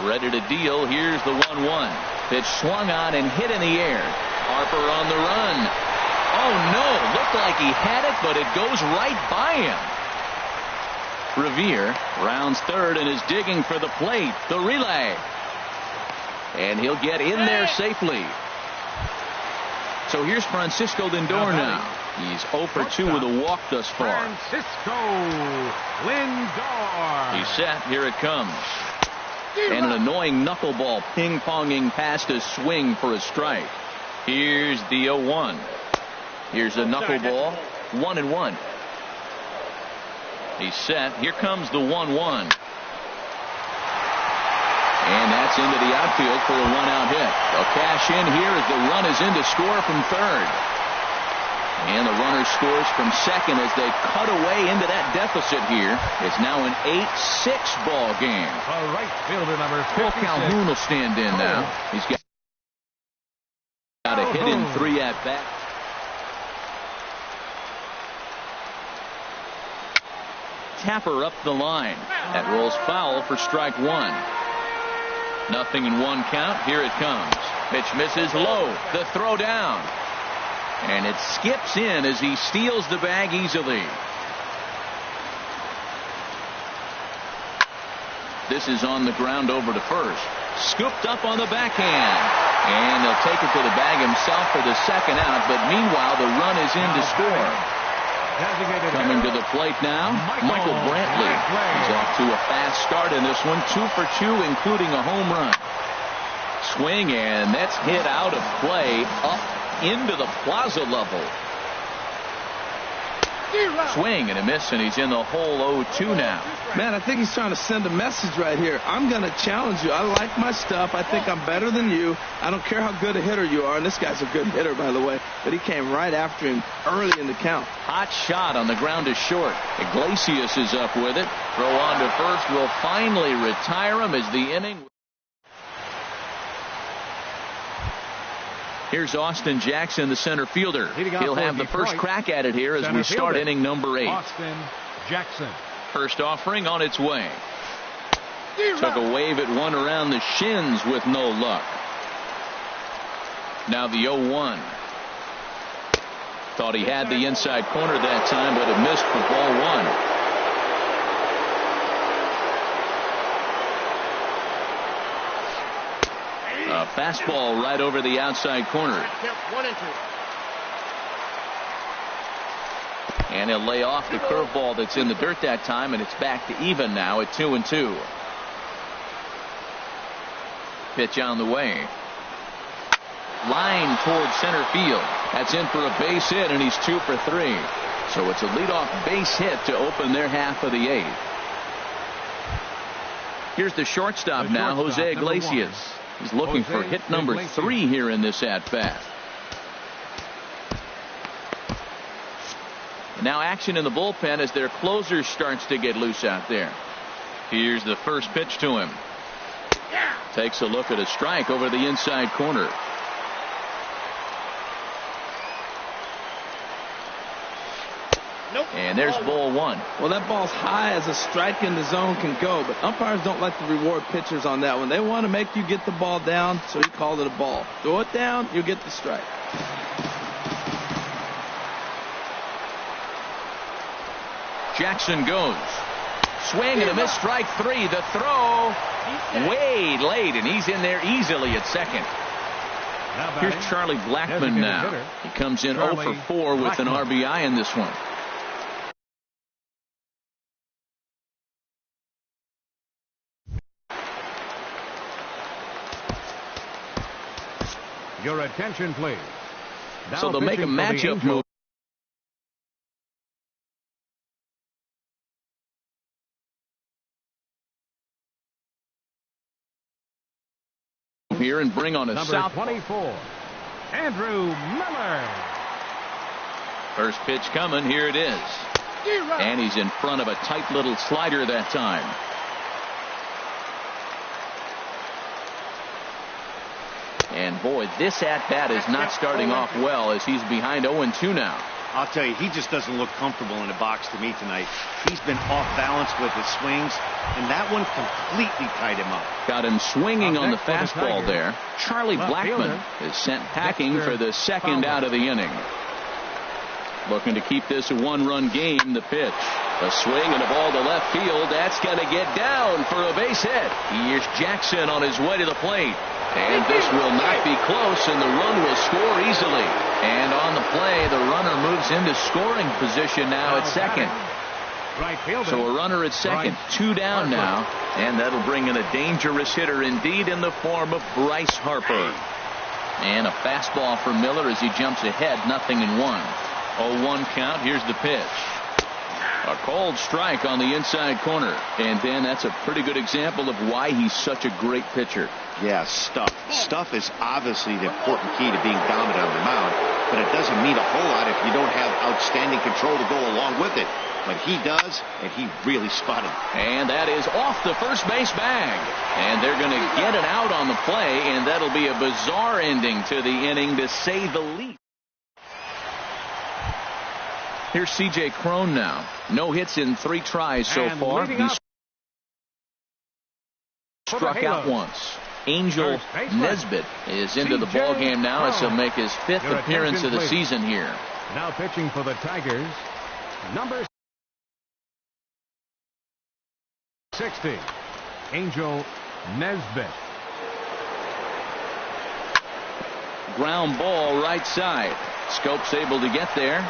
Ready to deal. Here's the 1-1. Pitch swung on and hit in the air. Harper on the run. Oh, no. Looked like he had it, but it goes right by him. Revere rounds third and is digging for the plate. The relay. And he'll get in there safely. So here's Francisco Lindor now. He's 0 for 2 with a walk thus far. Francisco Lindor. He's set. Here it comes. And an annoying knuckleball ping-ponging past his swing for a strike. Here's the 0-1. Here's a knuckleball. 1-1. He's set. Here comes the 1-1. And that's into the outfield for a one-out hit. They'll cash in here as the run is in to score from third. And the runner scores from second as they cut away into that deficit here. It's now an 8-6 ball game. Right fielder number 56. Cole Calhoun will stand in now. He's got a hit in 3 at bat. Tapper up the line. That rolls foul for strike 1. 0-1 count. Here it comes. Pitch misses low. The throw down. And it skips in as he steals the bag easily. This is on the ground over to first. Scooped up on the backhand. And he'll take it to the bag himself for the second out. But meanwhile, the run is in to score. Coming to the plate now, Michael Brantley. He's off to a fast start in this one. 2 for 2, including a home run. Swing, and that's hit out of play up into the plaza level. Swing and a miss, and he's in the hole 0-2 now. Man, I think he's trying to send a message right here. I'm going to challenge you. I like my stuff. I think I'm better than you. I don't care how good a hitter you are. And this guy's a good hitter, by the way. But he came right after him early in the count. Hot shot on the ground to short. Iglesias is up with it. Throw on to first will finally retire him as the inning. Here's Austin Jackson, the center fielder. He'll have the first crack at it here as we start inning number 8. Austin Jackson. First offering on its way. Took a wave at one around the shins with no luck. Now the 0-1. Thought he had the inside corner that time, but it missed for ball 1. A fastball right over the outside corner. 1-2. And he'll lay off the curveball that's in the dirt that time, and it's back to even now at 2-2. Pitch on the way. Line towards center field. That's in for a base hit, and he's 2 for 3. So it's a leadoff base hit to open their half of the 8th. Here's the shortstop now, Jose Iglesias. He's looking for hit number 3 here in this at-bat. Now action in the bullpen as their closer starts to get loose out there. Here's the first pitch to him. Takes a look at a strike over the inside corner. And there's ball 1. Well, that ball's high as a strike in the zone can go, but umpires don't like to reward pitchers on that one. They want to make you get the ball down, so he called it a ball. Throw it down, you get the strike. Jackson goes. Swing and a miss, strike 3. The throw way late, and he's in there easily at second. Here's Charlie Blackmon now. He comes in 0 for 4 with an RBI in this one. Your attention, please. So they'll make a matchup move here and bring on a number 24, Andrew Miller. First pitch coming. Here it is. And he's in front of a tight little slider that time. And boy, this at-bat is not starting off well as he's behind 0-2 now. I'll tell you, he just doesn't look comfortable in the box to me tonight. He's been off balance with his swings, and that one completely tied him up. Got him swinging on the fastball there. Charlie Blackmon is sent packing for the second out of the inning. Looking to keep this a one-run game. The pitch. A swing and a ball to left field. That's going to get down for a base hit. Here's Jackson on his way to the plate. And this will not be close, and the run will score easily. And on the play, the runner moves into scoring position now at second. So a runner at second, 2 down now. And that'll bring in a dangerous hitter indeed in the form of Bryce Harper. And a fastball for Miller as he jumps ahead, 0-1. 0-1 count. Here's the pitch. A cold strike on the inside corner. And Dan, that's a pretty good example of why he's such a great pitcher. Yeah, stuff. Stuff is obviously the important key to being dominant on the mound, but it doesn't mean a whole lot if you don't have outstanding control to go along with it. But he does, and he really spotted. And that is off the first base bag. And they're going to get it out on the play, and that'll be a bizarre ending to the inning, to say the least. Here's C.J. Cron now. No hits in 3 tries so far. He's struck out once. Angel Nesbitt is into the ball game now as he'll make his 5th appearance of the season here. Now pitching for the Tigers, number 60, Angel Nesbitt. Ground ball right side. Scope's able to get there.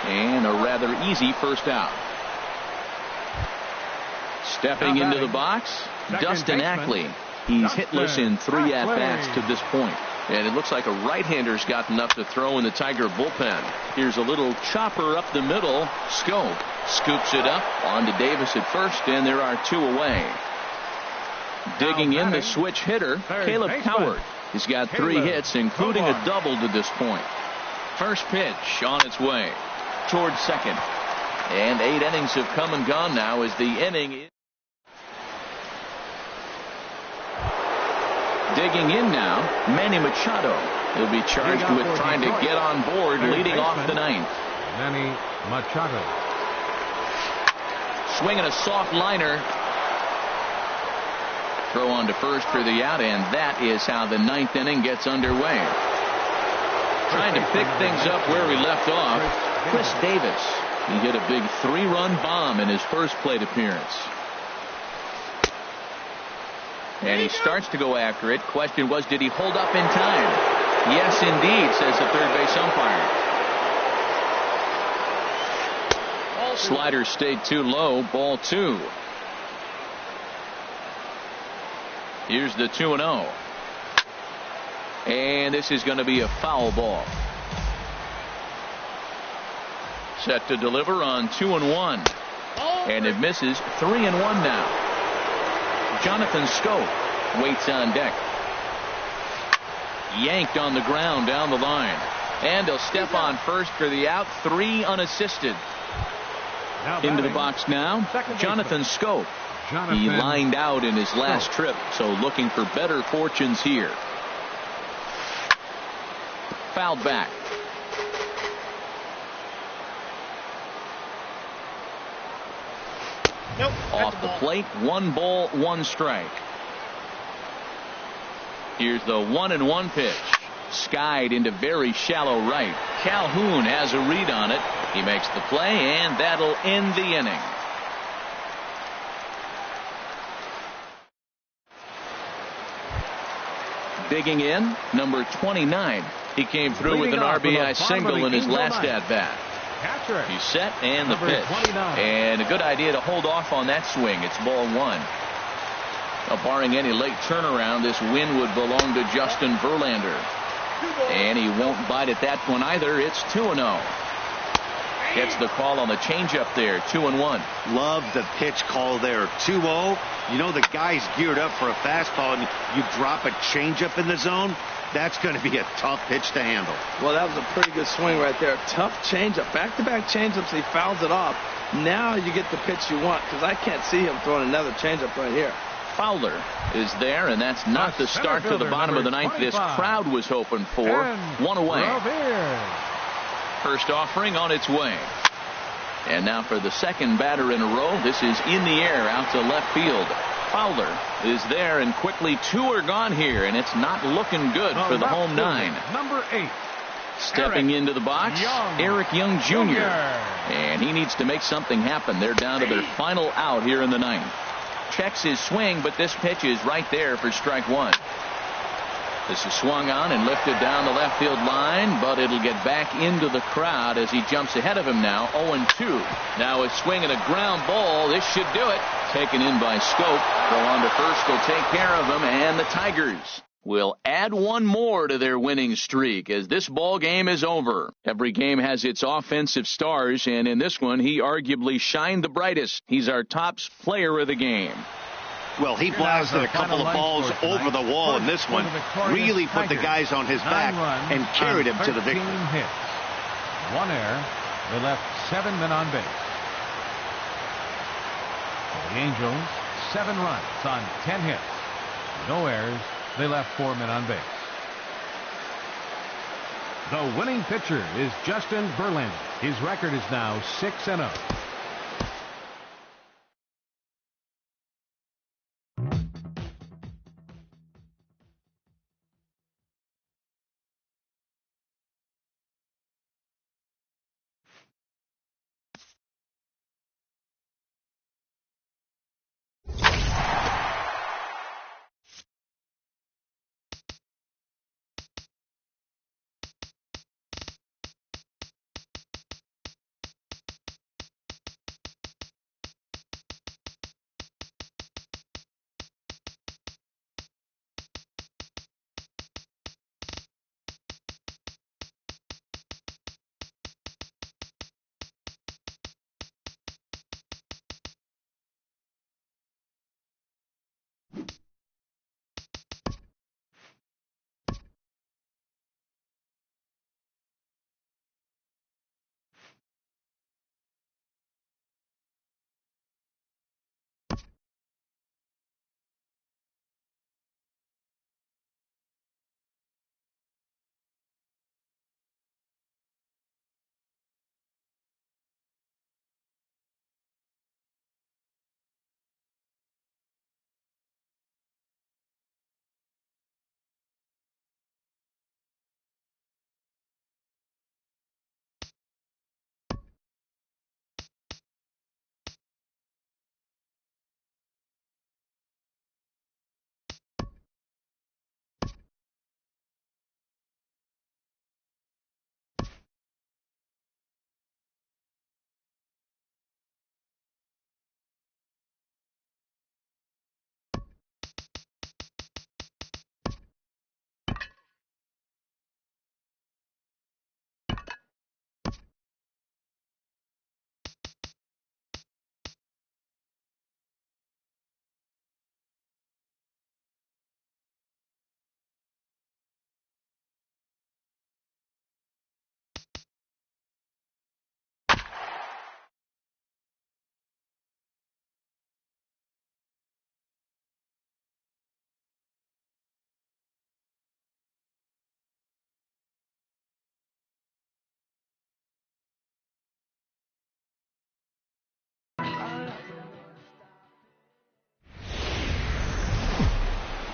And a rather easy first out. Stepping into the box, Dustin Ackley. He's hitless in 3 at-bats to this point. And it looks like a right-hander's got enough to throw in the Tiger bullpen. Here's a little chopper up the middle. Scope scoops it up onto Davis at first, and there are 2 away. Digging in the switch hitter, Caleb Coward. He's got 3 hits, including a double to this point. First pitch on its way towards second. And 8 innings have come and gone now as the inning is. Digging in now, Manny Machado. He'll be charged with trying to get on board, leading off the 9th. Manny Machado. Swinging a soft liner. Throw on to first for the out, and that is how the 9th inning gets underway. Trying to pick things up where we left off, Chris Davis. He hit a big 3-run bomb in his first plate appearance. And he starts to go after it. Question was, did he hold up in time? Yes, indeed, says the third base umpire. Slider stayed too low. Ball 2. Here's the 2-0. And this is going to be a foul ball. Set to deliver on 2-1. And it misses 3-1 now. Jonathan Scope waits on deck. Yanked on the ground down the line. And he'll step on first for the out. 3 unassisted. Into the box now, Jonathan Scope. He lined out in his last trip, so looking for better fortunes here. Fouled back. Nope. Off the plate, 1 ball, 1 strike. Here's the 1-1 pitch. Skied into very shallow right. Calhoun has a read on it. He makes the play, and that'll end the inning. Digging in, number 29. He came through with an RBI single in his last at-bat. He's set, and the pitch. And a good idea to hold off on that swing. It's ball 1. Barring any late turnaround, this win would belong to Justin Verlander. And he won't bite at that one either. It's 2-0. Gets the call on the changeup there. 2-1. Love the pitch call there. 2-0. You know the guy's geared up for a fastball, and you drop a changeup in the zone. That's going to be a tough pitch to handle. Well, that was a pretty good swing right there. Tough changeup. Back-to-back changeups. He fouls it off. Now you get the pitch you want, because I can't see him throwing another changeup right here. Fowler is there, and that's not the start to the bottom of the 9th this crowd was hoping for. 1 away. First offering on its way. And now for the second batter in a row. This is in the air out to left field. Fowler is there, and quickly 2 are gone here, and it's not looking good for the home 9. Number 8. Stepping into the box, Eric Young Jr. And he needs to make something happen. They're down to their final out here in the 9th. Checks his swing, but this pitch is right there for strike 1. This is swung on and lifted down the left field line, but it'll get back into the crowd as he jumps ahead of him now. 0-2. Now a swing and a ground ball. This should do it. Taken in by Scope. Go on to first will take care of him, and the Tigers will add one more to their winning streak as this ball game is over. Every game has its offensive stars, and in this one, he arguably shined the brightest. He's our top player of the game. Well, he blasted a couple of balls over the wall in this one, really put the guys on his back and carried him to the victory. Hits. One error. They left 7 men on base. For the Angels, 7 runs on 10 hits. No errors. They left 4 men on base. The winning pitcher is Justin Verlander. His record is now 6-0.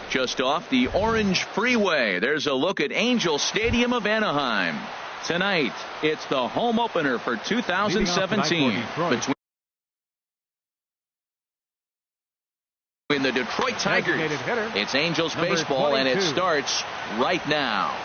Just off the Orange Freeway, there's a look at Angel Stadium of Anaheim. Tonight, it's the home opener for 2017 between the Detroit Tigers. It's Angels baseball, and it starts right now.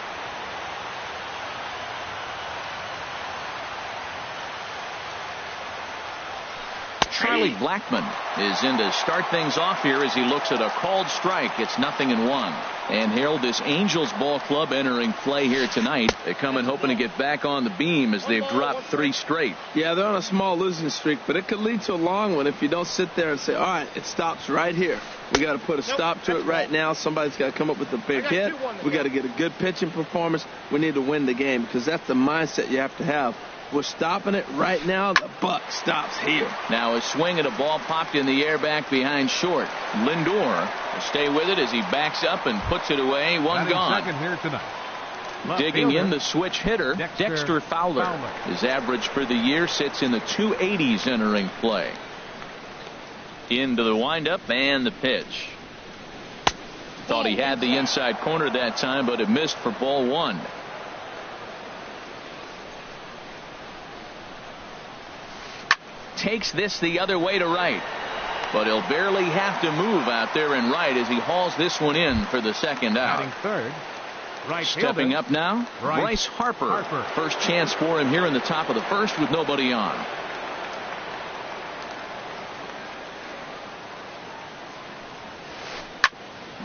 Charlie Blackmon is in to start things off here as he looks at a called strike. It's 0-1. And Harold, this Angels ball club entering play here tonight. They come in hoping to get back on the beam as they've dropped 3 straight. Yeah, they're on a small losing streak, but it could lead to a long one if you don't sit there and say, all right, it stops right here. We got to put a stop to it right now. Somebody's got to come up with a big hit. We got to get a good pitching performance. We need to win the game because that's the mindset you have to have. We're stopping it right now. The buck stops here. Now a swing at a ball popped in the air back behind short. Lindor will stay with it as he backs up and puts it away. One gone. Second here tonight. Digging in, the switch hitter, Dexter Fowler. His average for the year sits in the 280s entering play. Into the windup and the pitch. Thought he had the inside corner that time, but it missed for ball 1. Takes this the other way to right, but he'll barely have to move out there in right as he hauls this one in for the second out. Third, right. Stepping up now, Bryce Harper. First chance for him here in the top of the first with nobody on.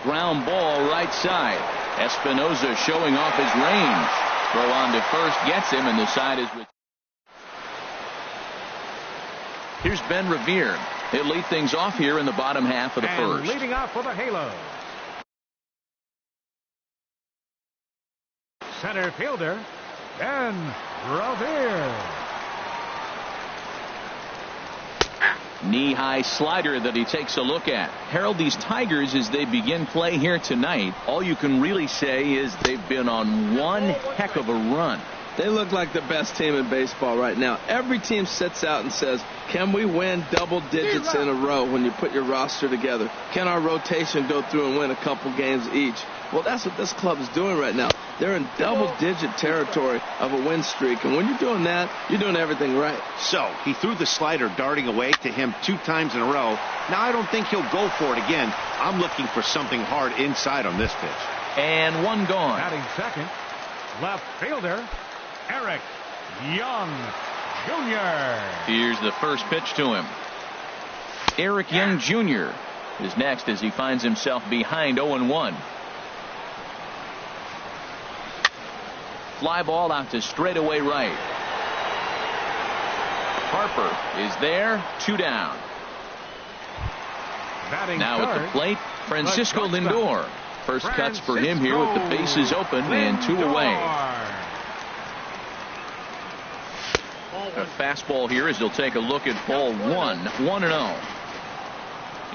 ground ball right side. Espinoza showing off his range. Throw on to first gets him, and the side is with. Here's Ben Revere. He'll lead things off here in the bottom half of the first. Leading off for the Halo, center fielder Ben Revere. Knee-high slider that he takes a look at. Harold, these Tigers, as they begin play here tonight, all you can really say is they've been on one heck of a run. They look like the best team in baseball right now. Every team sits out and says, can we win double digits in a row when you put your roster together? Can our rotation go through and win a couple games each? Well, that's what this club is doing right now. They're in double-digit territory of a win streak, and when you're doing that, you're doing everything right. So he threw the slider darting away to him 2 times in a row. Now I don't think he'll go for it again. I'm looking for something hard inside on this pitch. And one gone. Batting second, left fielder Eric Young Jr. Here's the first pitch to him. Eric Young Jr. is next as he finds himself behind 0-1. Fly ball out to straightaway right. Harper is there, 2 down. Batting now third, at the plate, Francisco Lindor. First cuts for him here with the bases open and 2 away. A fastball here as he'll take a look at ball 1, 1-0.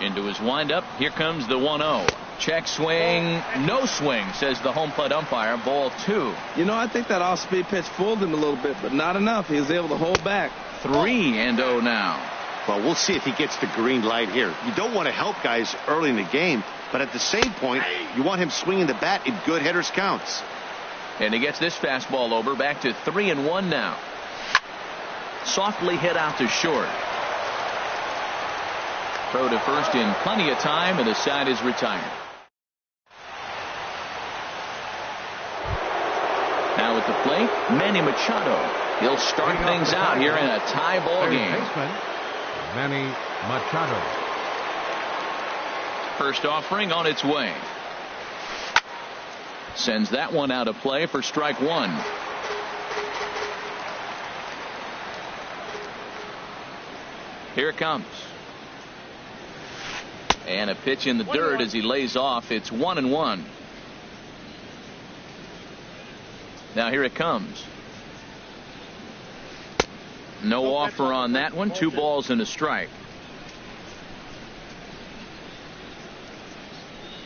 Into his windup, here comes the 1-0. Check swing, no swing, says the home plate umpire. Ball 2. You know, I think that off-speed pitch fooled him a little bit, but not enough. He was able to hold back. 3-0 now. Well, we'll see if he gets the green light here. You don't want to help guys early in the game, but at the same point, you want him swinging the bat in good hitters' counts. And he gets this fastball over, back to 3-1 now. Softly hit out to short. Throw to first in plenty of time, and the side is retired. Now at the plate, Manny Machado. He'll start things out here in a tie ball game. Manny Machado. First offering on its way. Sends that one out of play for strike 1. Here it comes. And a pitch in the dirt as he lays off. It's 1-1. Now here it comes. No offer on that one. 2 balls and a strike.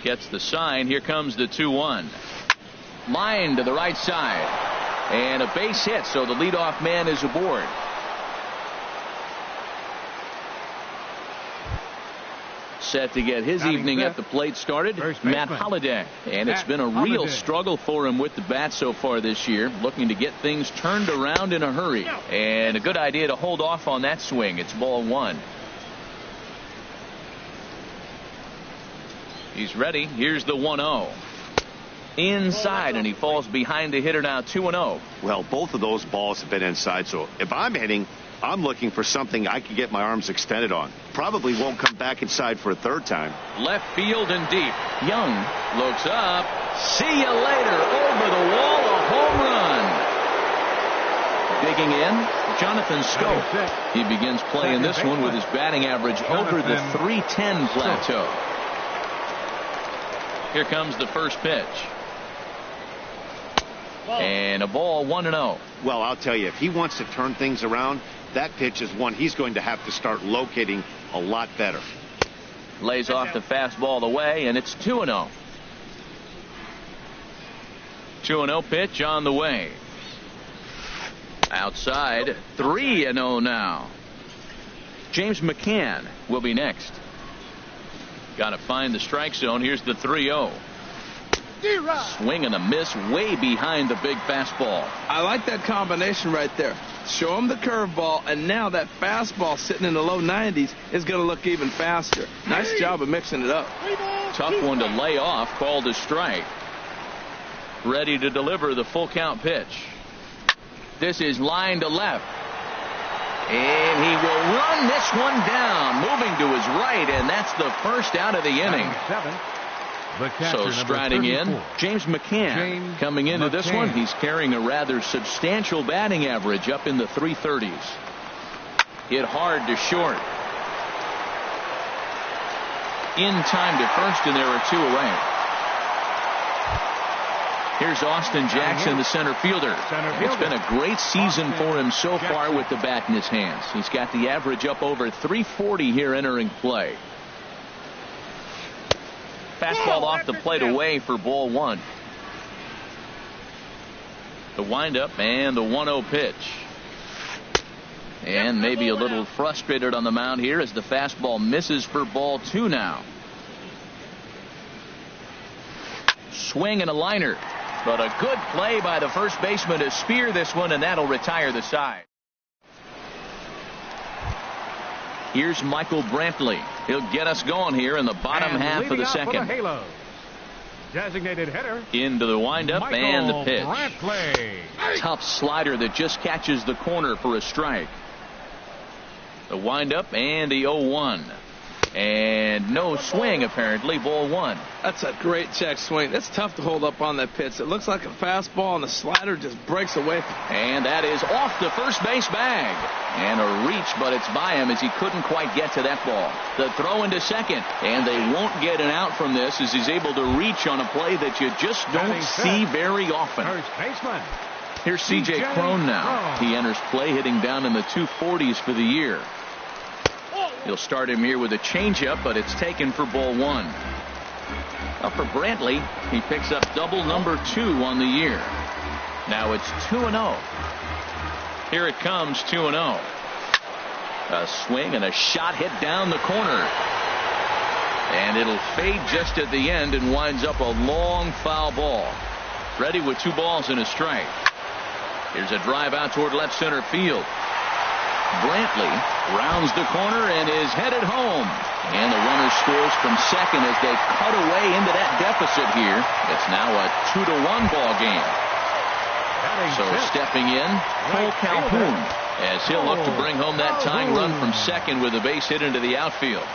Gets the sign. Here comes the 2-1. Line to the right side. And a base hit, so the leadoff man is aboard. Set to get his evening at the plate started, Matt Holliday. And it's been a real struggle for him with the bat so far this year, looking to get things turned around in a hurry. And a good idea to hold off on that swing. It's ball 1. He's ready. Here's the 1-0. Inside, and he falls behind the hitter now. 2-0. Well, both of those balls have been inside, so if I'm hitting, I'm looking for something I can get my arms extended on. Probably won't come back inside for a 3rd time. Left field and deep. Young looks up. See you later. Over the wall, a home run. Digging in, Jonathan Scope. He begins playing this one with his batting average over the 310 plateau. Here comes the first pitch. And a ball, 1-0. Well, I'll tell you, if he wants to turn things around, that pitch is one he's going to have to start locating a lot better. Lays off the fastball away, and it's 2-0. 2-0 pitch on the way. Outside, 3-0 now. James McCann will be next. Got to find the strike zone. Here's the 3-0. Swing and a miss way behind the big fastball. I like that combination right there. Show him the curveball, and now that fastball sitting in the low 90s is going to look even faster. Nice job of mixing it up. Tough one to lay off, called a strike. Ready to deliver the full count pitch. This is line to left. And he will run this one down, moving to his right, and that's the first out of the inning. The catcher, So striding in, 34. James McCann. James Coming into this McCann. one, he's carrying a rather substantial batting average up in the 330s. Hit hard to short. In time to first, and there are 2 away. Here's Austin Jackson, the center fielder. It's been a great season for him so far with the bat in his hands. He's got the average up over 340 here entering play. Fastball off the plate away for ball 1. The windup and the 1-0 pitch. And maybe a little frustrated on the mound here as the fastball misses for ball 2 now. Swing and a liner. But a good play by the first baseman to spear this one, and that'll retire the side. Here's Michael Brantley. He'll get us going here in the bottom half of the second. The designated hitter. Into the windup Michael and the pitch. Brantley. Tough slider that just catches the corner for a strike. The windup and the 0-1. And no swing, apparently. Ball 1. That's a great check swing. That's tough to hold up on that pitch. It looks like a fastball, and the slider just breaks away. And that is off the first base bag. And a reach, but it's by him as he couldn't quite get to that ball. The throw into second. And they won't get an out from this as he's able to reach on a play that you just don't see very often. First baseman. Here's C.J. Cron now. He enters play hitting down in the 240s for the year. He'll start him here with a changeup, but it's taken for ball 1. Up for Brantley, he picks up double number 2 on the year. Now it's 2-0. Here it comes, 2-0. A swing and a shot hit down the corner. And it'll fade just at the end and winds up a long foul ball. Ready with 2 balls and a strike. Here's a drive out toward left center field. Brantley rounds the corner and is headed home. And the runner scores from second as they cut away into that deficit here. It's now a 2-1 ball game. So stepping in, Cole Calhoun, as he'll look to bring home that tying run from second with a base hit into the outfield.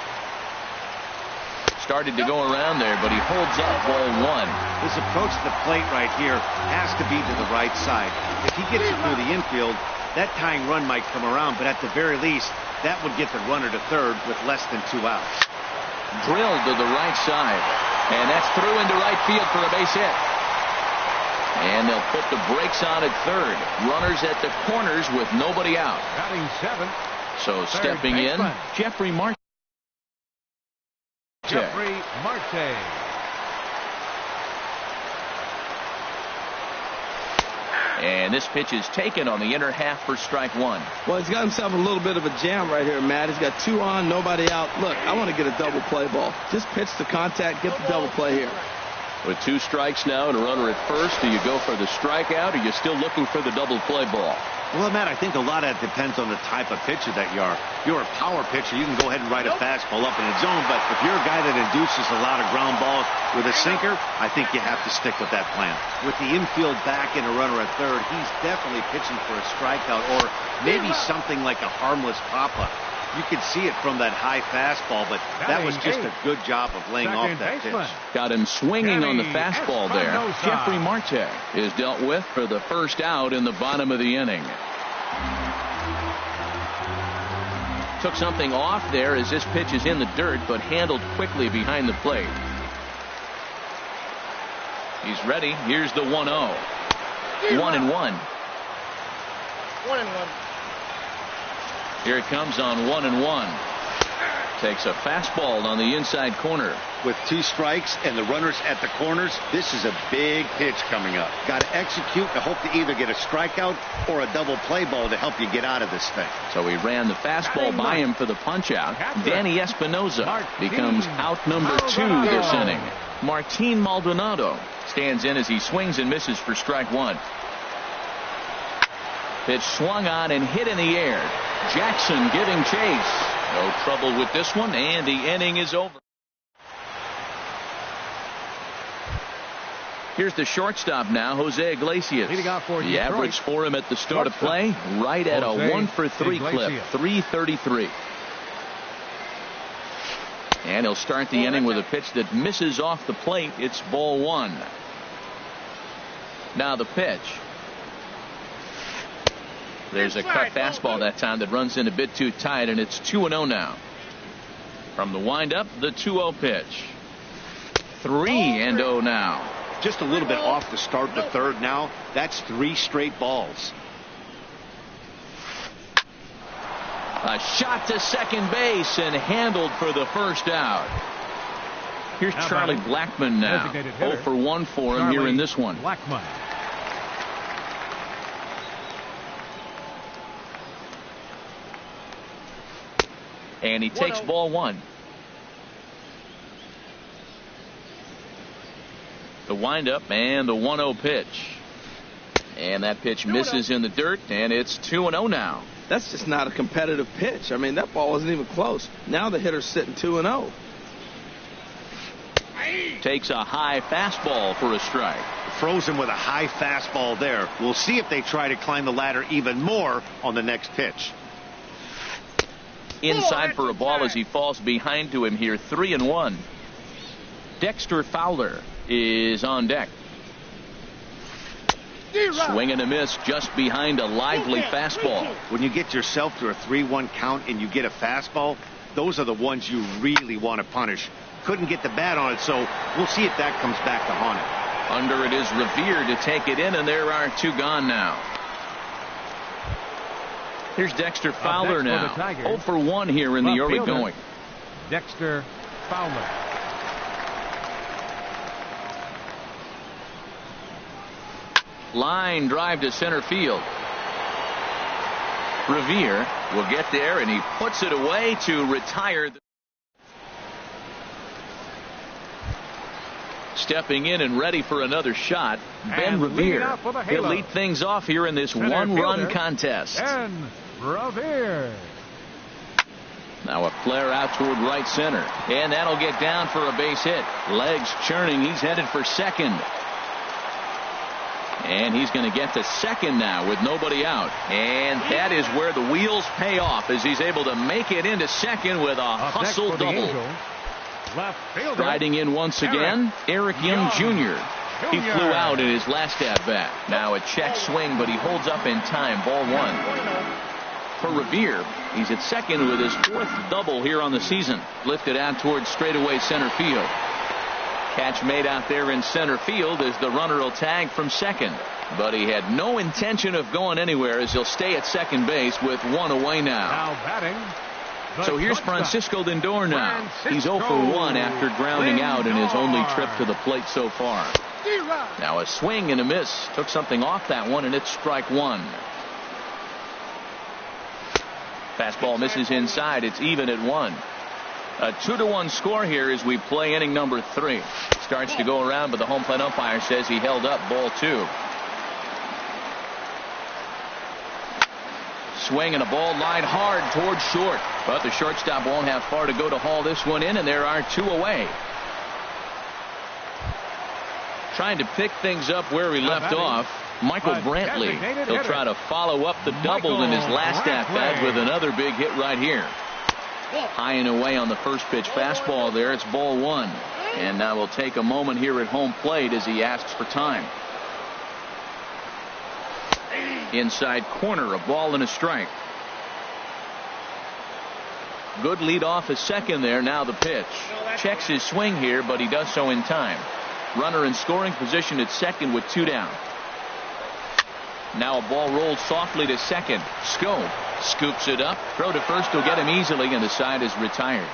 Started to go around there, but he holds up ball 1. His approach to the plate right here has to be to the right side. If he gets it through the infield, that tying run might come around, but at the very least, that would get the runner to third with less than 2 outs. Drilled to the right side, and that's through into right field for a base hit. And they'll put the brakes on at third. Runners at the corners with nobody out. Batting 7. So stepping in, Jeffrey Marte. Jeffrey Marte. And this pitch is taken on the inner half for strike 1. Well, he's got himself a little bit of a jam right here, Matt. He's got 2 on, nobody out. Look, I want to get a double play ball. Just pitch the contact, get the double play here. With 2 strikes now and a runner at first, do you go for the strikeout or are you still looking for the double play ball? Well, Matt, I think a lot of it depends on the type of pitcher that you are. If you're a power pitcher, you can go ahead and ride a fastball up in the zone, but if you're a guy that induces a lot of ground balls with a sinker, I think you have to stick with that plan. With the infield back and a runner at third, he's definitely pitching for a strikeout or maybe something like a harmless pop-up. You could see it from that high fastball, but that was just a good job of laying off that pitch. Got him swinging on the fastball there. Jeffrey Marte is dealt with for the first out in the bottom of the inning. Took something off there as this pitch is in the dirt, but handled quickly behind the plate. He's ready. Here's the 1-0. 1-1. 1-1. Here it comes on 1-1. Takes a fastball on the inside corner. With 2 strikes and the runners at the corners, this is a big pitch coming up. Got to execute to hope to either get a strikeout or a double play ball to help you get out of this thing. So he ran the fastball by him for the punch out. Danny Espinoza becomes out number 2 this inning. Martin Maldonado stands in as he swings and misses for strike 1. Pitch swung on and hit in the air. Jackson giving chase. No trouble with this one, and the inning is over. Here's the shortstop now, Jose Iglesias. The average for him at the start of play, right at a 1-for-3 clip, 333. And he'll start the inning with a pitch that misses off the plate. It's ball one. Now the pitch. There's a cut fastball that time that runs in a bit too tight, and it's 2-0 now. From the windup, the 2-0 pitch. 3-0 now. Just a little bit off the start of the third now. That's 3 straight balls. A shot to second base and handled for the first out. Here's Charlie Blackmon now. 0 for 1 for him here in this one. Blackmon. And he takes ball one. The windup and the 1-0 pitch. And that pitch misses in the dirt, and it's 2-0 now. That's just not a competitive pitch. I mean, that ball wasn't even close. Now the hitter's sitting 2-0. Takes a high fastball for a strike. Frozen with a high fastball there. We'll see if they try to climb the ladder even more on the next pitch. Inside for a ball as he falls behind to him here. 3-1. Dexter Fowler is on deck. Swing and a miss just behind a lively fastball. When you get yourself to a 3-1 count and you get a fastball, those are the ones you really want to punish. Couldn't get the bat on it, so we'll see if that comes back to haunt it. Under it is Revere to take it in, and there are 2 gone now. Here's Dexter Fowler now. 0 for 1 here in the early going. Dexter Fowler. Line drive to center field. Revere will get there, and he puts it away to retire. Stepping in and ready for another shot, Ben Revere. He'll lead things off here in this one-run contest. Ben Revere. Now a flare out toward right center, and that'll get down for a base hit. Legs churning. He's headed for second. And he's going to get to second now with nobody out. And that is where the wheels pay off, as he's able to make it into second with a hustle double. Striding in once again, Eric Young Jr. He flew out in his last at-bat. Now a check swing, but he holds up in time. Ball one. For Revere, he's at second with his 4th double here on the season. Lifted out towards straightaway center field. Catch made out there in center field as the runner will tag from second. But he had no intention of going anywhere, as he'll stay at second base with 1 away now. Now batting. So here's Francisco Lindor now. He's 0 for 1 after grounding out in his only trip to the plate so far. Now a swing and a miss. Took something off that one, and it's strike 1. Fastball misses inside. It's even at 1. A 2-1 score here as we play inning number 3. Starts to go around, but the home plate umpire says he held up. Ball 2. Swing and a ball lined hard towards short, but the shortstop won't have far to go to haul this one in, and there are 2 away. Trying to pick things up where he left off, Michael Brantley. He'll try to follow up the double in his last at-bat with another big hit right here. High and away on the first pitch fastball there. It's ball 1. And now we'll take a moment here at home plate as he asks for time. Inside corner, a ball and a strike. Good lead off at second there. Now the pitch. Checks his swing here, but he does so in time. Runner in scoring position at second with 2 down. Now a ball rolled softly to second. Schob scoops it up. Throw to first will get him easily, and the side is retired.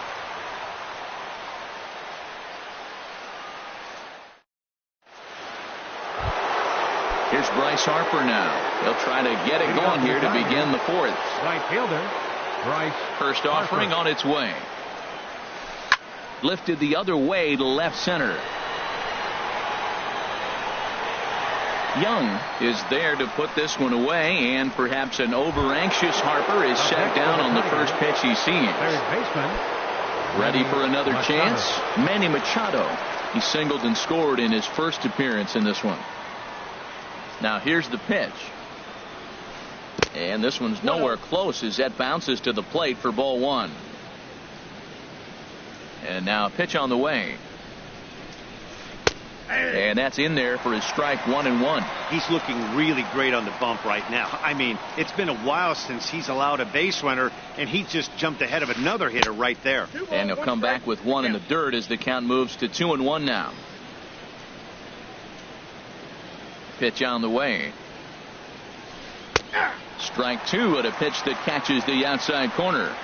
Here's Bryce Harper now. He'll try to get it going here to begin the 4th. Right fielder, Bryce. First offering on its way. Lifted the other way to left center. Young is there to put this one away, and perhaps an over-anxious Harper is set down on the first pitch he sees. Third baseman. Ready for another chance? Manny Machado. He singled and scored in his first appearance in this one. Now here's the pitch. And this one's nowhere close as that bounces to the plate for ball 1. And now a pitch on the way. And that's in there for his strike 1-1. He's looking really great on the bump right now. I mean, it's been a while since he's allowed a base runner, and he just jumped ahead of another hitter right there. And he'll come back with one in the dirt as the count moves to 2-1 now. Pitch on the way. Strike two at a pitch that catches the outside corner.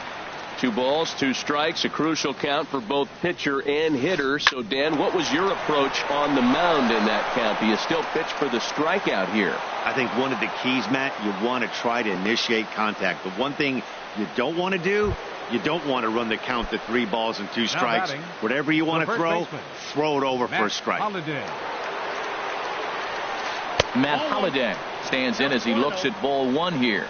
2 balls, 2 strikes, a crucial count for both pitcher and hitter. So, Dan, what was your approach on the mound in that count? Do you still pitch for the strikeout here? I think one of the keys, Matt, you want to try to initiate contact. The one thing you don't want to do, you don't want to run the count to 3 balls and 2 strikes. Whatever you want to throw, throw it over for a strike. Matt Holliday stands in as he looks at ball 1 here.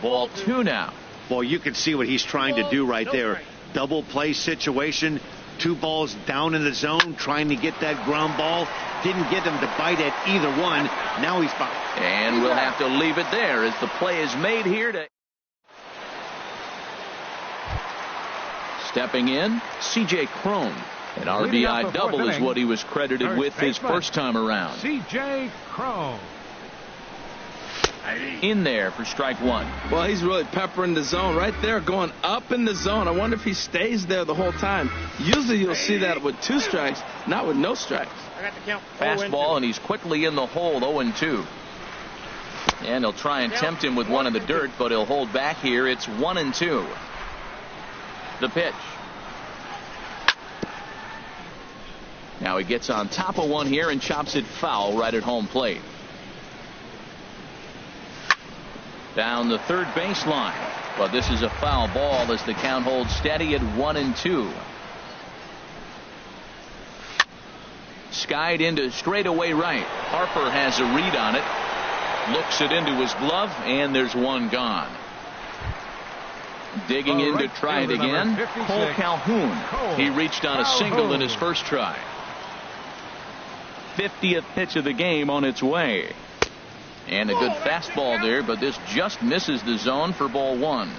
Ball 2 now. Boy, you can see what he's trying to do right there. Double play situation. 2 balls down in the zone, trying to get that ground ball. Didn't get him to bite at either one. Now he's behind. And we'll have to leave it there as the play is made here. Stepping in, C.J. Cron. An RBI double is what he was credited with his first time around. C.J. Cron. In there for strike 1. Well, he's really peppering the zone right there, going up in the zone. I wonder if he stays there the whole time. Usually you'll see that with 2 strikes, not with no strikes. Fastball, and he's quickly in the hole, 0-2. And he'll try and tempt him with one in the dirt, but he'll hold back here. It's 1-2. The pitch. Now he gets on top of one here and chops it foul right at home plate. Down the third baseline. But this is a foul ball as the count holds steady at 1-2. Skied into straightaway right. Harper has a read on it. Looks it into his glove, and there's one gone. Digging in to try it again, Cole Calhoun. He reached on a single in his first try. 50th pitch of the game on its way. And a good fastball there, but this just misses the zone for ball 1.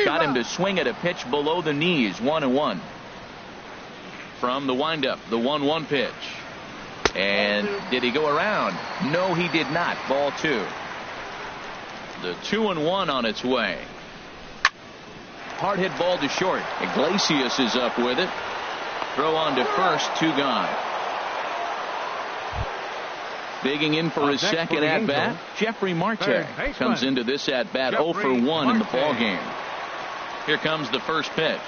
Got him to swing at a pitch below the knees, 1-1. From the windup, the 1-1 pitch. And did he go around? No, he did not. Ball 2. The 2-1 on its way. Hard hit ball to short. Iglesias is up with it. Throw on to first, 2 gone. Digging in for his second at-bat, Jeffrey Marte comes into this at-bat 0 for 1 in the ballgame. Here comes the first pitch.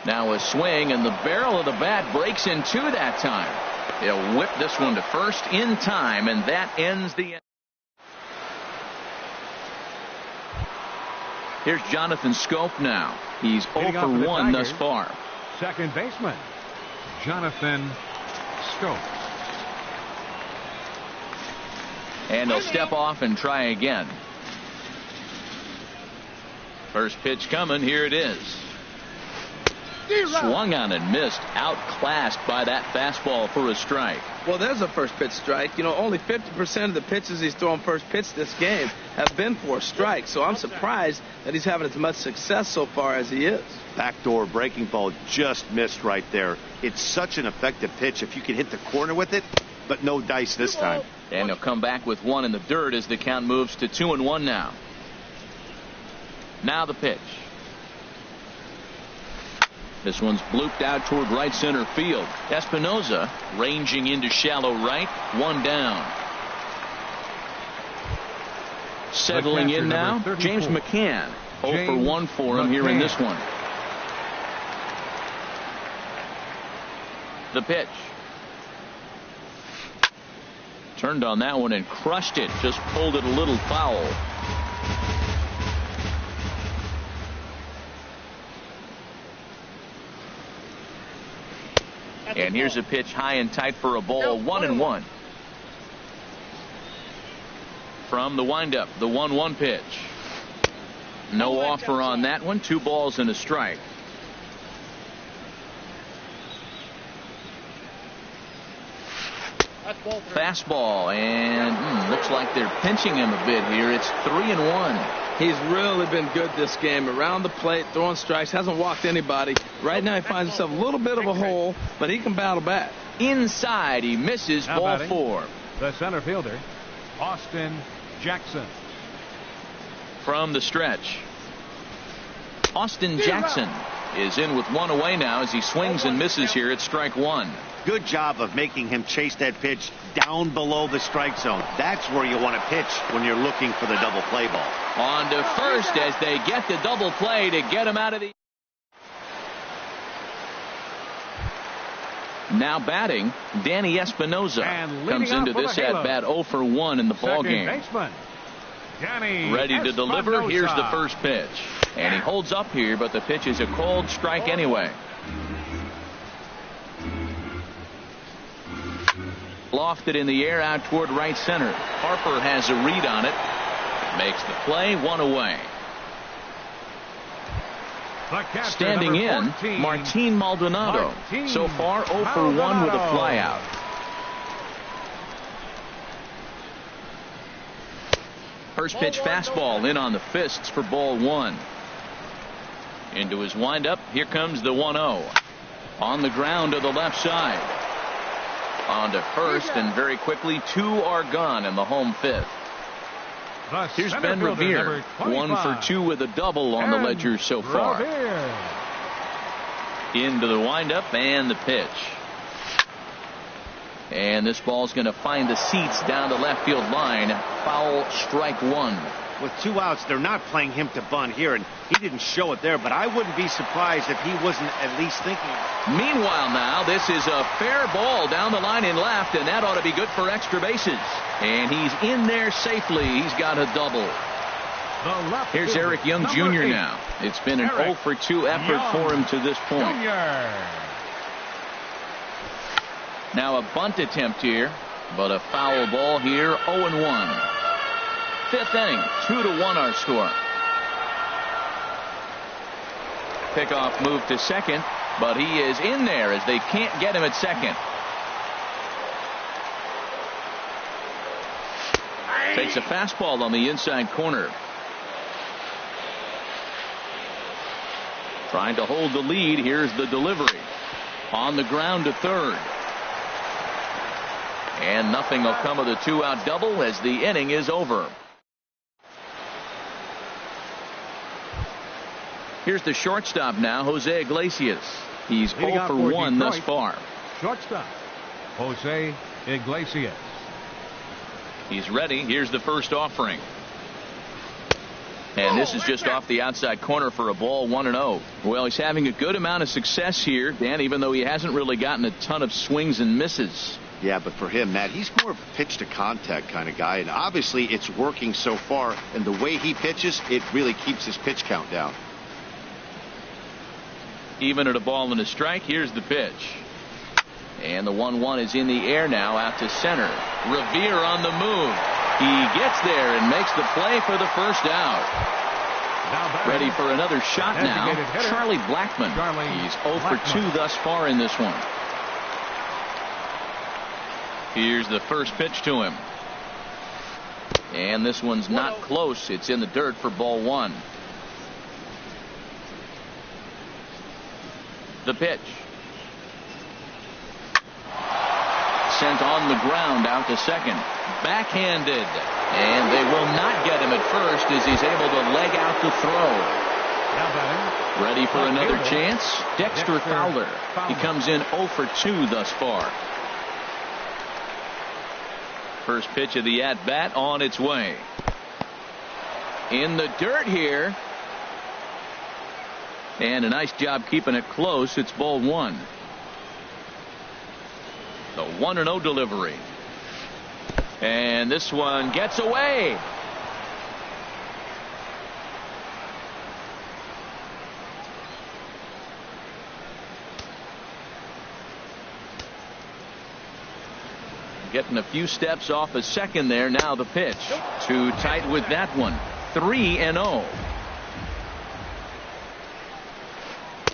Now a swing, and the barrel of the bat breaks in 2 that time. He'll whip this one to first in time, and that ends the inning. Here's Jonathan Scope now. He's 0 for 1 thus far. Second baseman, Jonathan Scope. And he'll step off and try again. First pitch coming. Here it is. Swung on and missed. Outclassed by that fastball for a strike. Well, there's a first pitch strike. You know, only 50% of the pitches he's thrown first pitch this game have been for a strike. So I'm surprised that he's having as much success so far as he is. Backdoor breaking ball just missed right there. It's such an effective pitch if you can hit the corner with it, but no dice this time. And he'll come back with one in the dirt as the count moves to 2-1 now. Now the pitch. This one's blooped out toward right center field. Espinoza ranging into shallow right. 1 down. Settling in now, James McCann. 0 for 1 for him here in this one. The pitch. Turned on that one and crushed it. Just pulled it a little foul. And here's a pitch high and tight for a ball. 1-1. From the windup, the 1-1 pitch. No offer on that one. 2 balls and a strike. That's ball 3. Fastball, and looks like they're pinching him a bit here. It's 3-1. He's really been good this game. Around the plate, throwing strikes, hasn't walked anybody. Right now he finds himself a little bit of a hole, but he can battle back. Inside, he misses. Now ball batting, 4. The center fielder, Austin Jackson. From the stretch, Austin Jackson is in with one away now as he swings and misses here at strike 1. Good job of making him chase that pitch down below the strike zone. That's where you want to pitch when you're looking for the double play ball. On to first as they get the double play to get him out of the... Now batting, Danny Espinosa comes into this at-bat 0 for 1 in the ballgame. Baseman, Danny Ready to deliver. Espinosa. Here's the first pitch. And he holds up here, but the pitch is a called strike anyway. Lofted in the air out toward right center. Harper has a read on it. Makes the play, 1 away. Standing in, 14, Martin Maldonado. So far 0 for 1 with a flyout. First pitch fastball in on the fists for ball 1. Into his windup. Here comes the 1-0. On the ground to the left side. On to first, and very quickly 2 are gone in the home 5th. Here's Ben Revere, 1 for 2 with a double on the ledger so far. Into the windup and the pitch. And this ball's going to find the seats down the left field line. Foul, strike 1. With 2 outs, they're not playing him to bunt here, and he didn't show it there, but I wouldn't be surprised if he wasn't at least thinking. Meanwhile now, this is a fair ball down the line in left, and that ought to be good for extra bases. And he's in there safely. He's got a double. Here's Eric Young Jr. now. It's been an 0 for 2 effort for him to this point. Now a bunt attempt here, but a foul ball here, 0-1. 5th inning, 2-1 our score. Pickoff move to second, but he is in there as they can't get him at second. Takes a fastball on the inside corner. Trying to hold the lead. Here's the delivery. On the ground to third. And nothing will come of the 2-out double as the inning is over. Here's the shortstop now, Jose Iglesias. He's 0 for 1 thus far. Shortstop, Jose Iglesias. He's ready. Here's the first offering. And this is just off the outside corner for a ball, 1-0. Well, he's having a good amount of success here, Dan, even though he hasn't really gotten a ton of swings and misses. Yeah, but for him, Matt, he's more of a pitch to contact kind of guy, and obviously it's working so far, and the way he pitches, it really keeps his pitch count down. Even at a ball and a strike, here's the pitch. And the 1-1 is in the air now out to center. Revere on the move. He gets there and makes the play for the first out. Ready for another shot now. Charlie Blackmon. He's 0 for 2 thus far in this one. Here's the first pitch to him. And this one's not close. It's in the dirt for ball 1. The pitch. Sent on the ground out to second. Backhanded. And they will not get him at first as he's able to leg out the throw. Ready for another chance. Dexter Fowler. He comes in 0 for 2 thus far. First pitch of the at-bat on its way. In the dirt here. And a nice job keeping it close. It's ball 1. The 1-0 delivery. And this one gets away. Getting a few steps off a second there. Now the pitch. Too tight with that one. 3-0.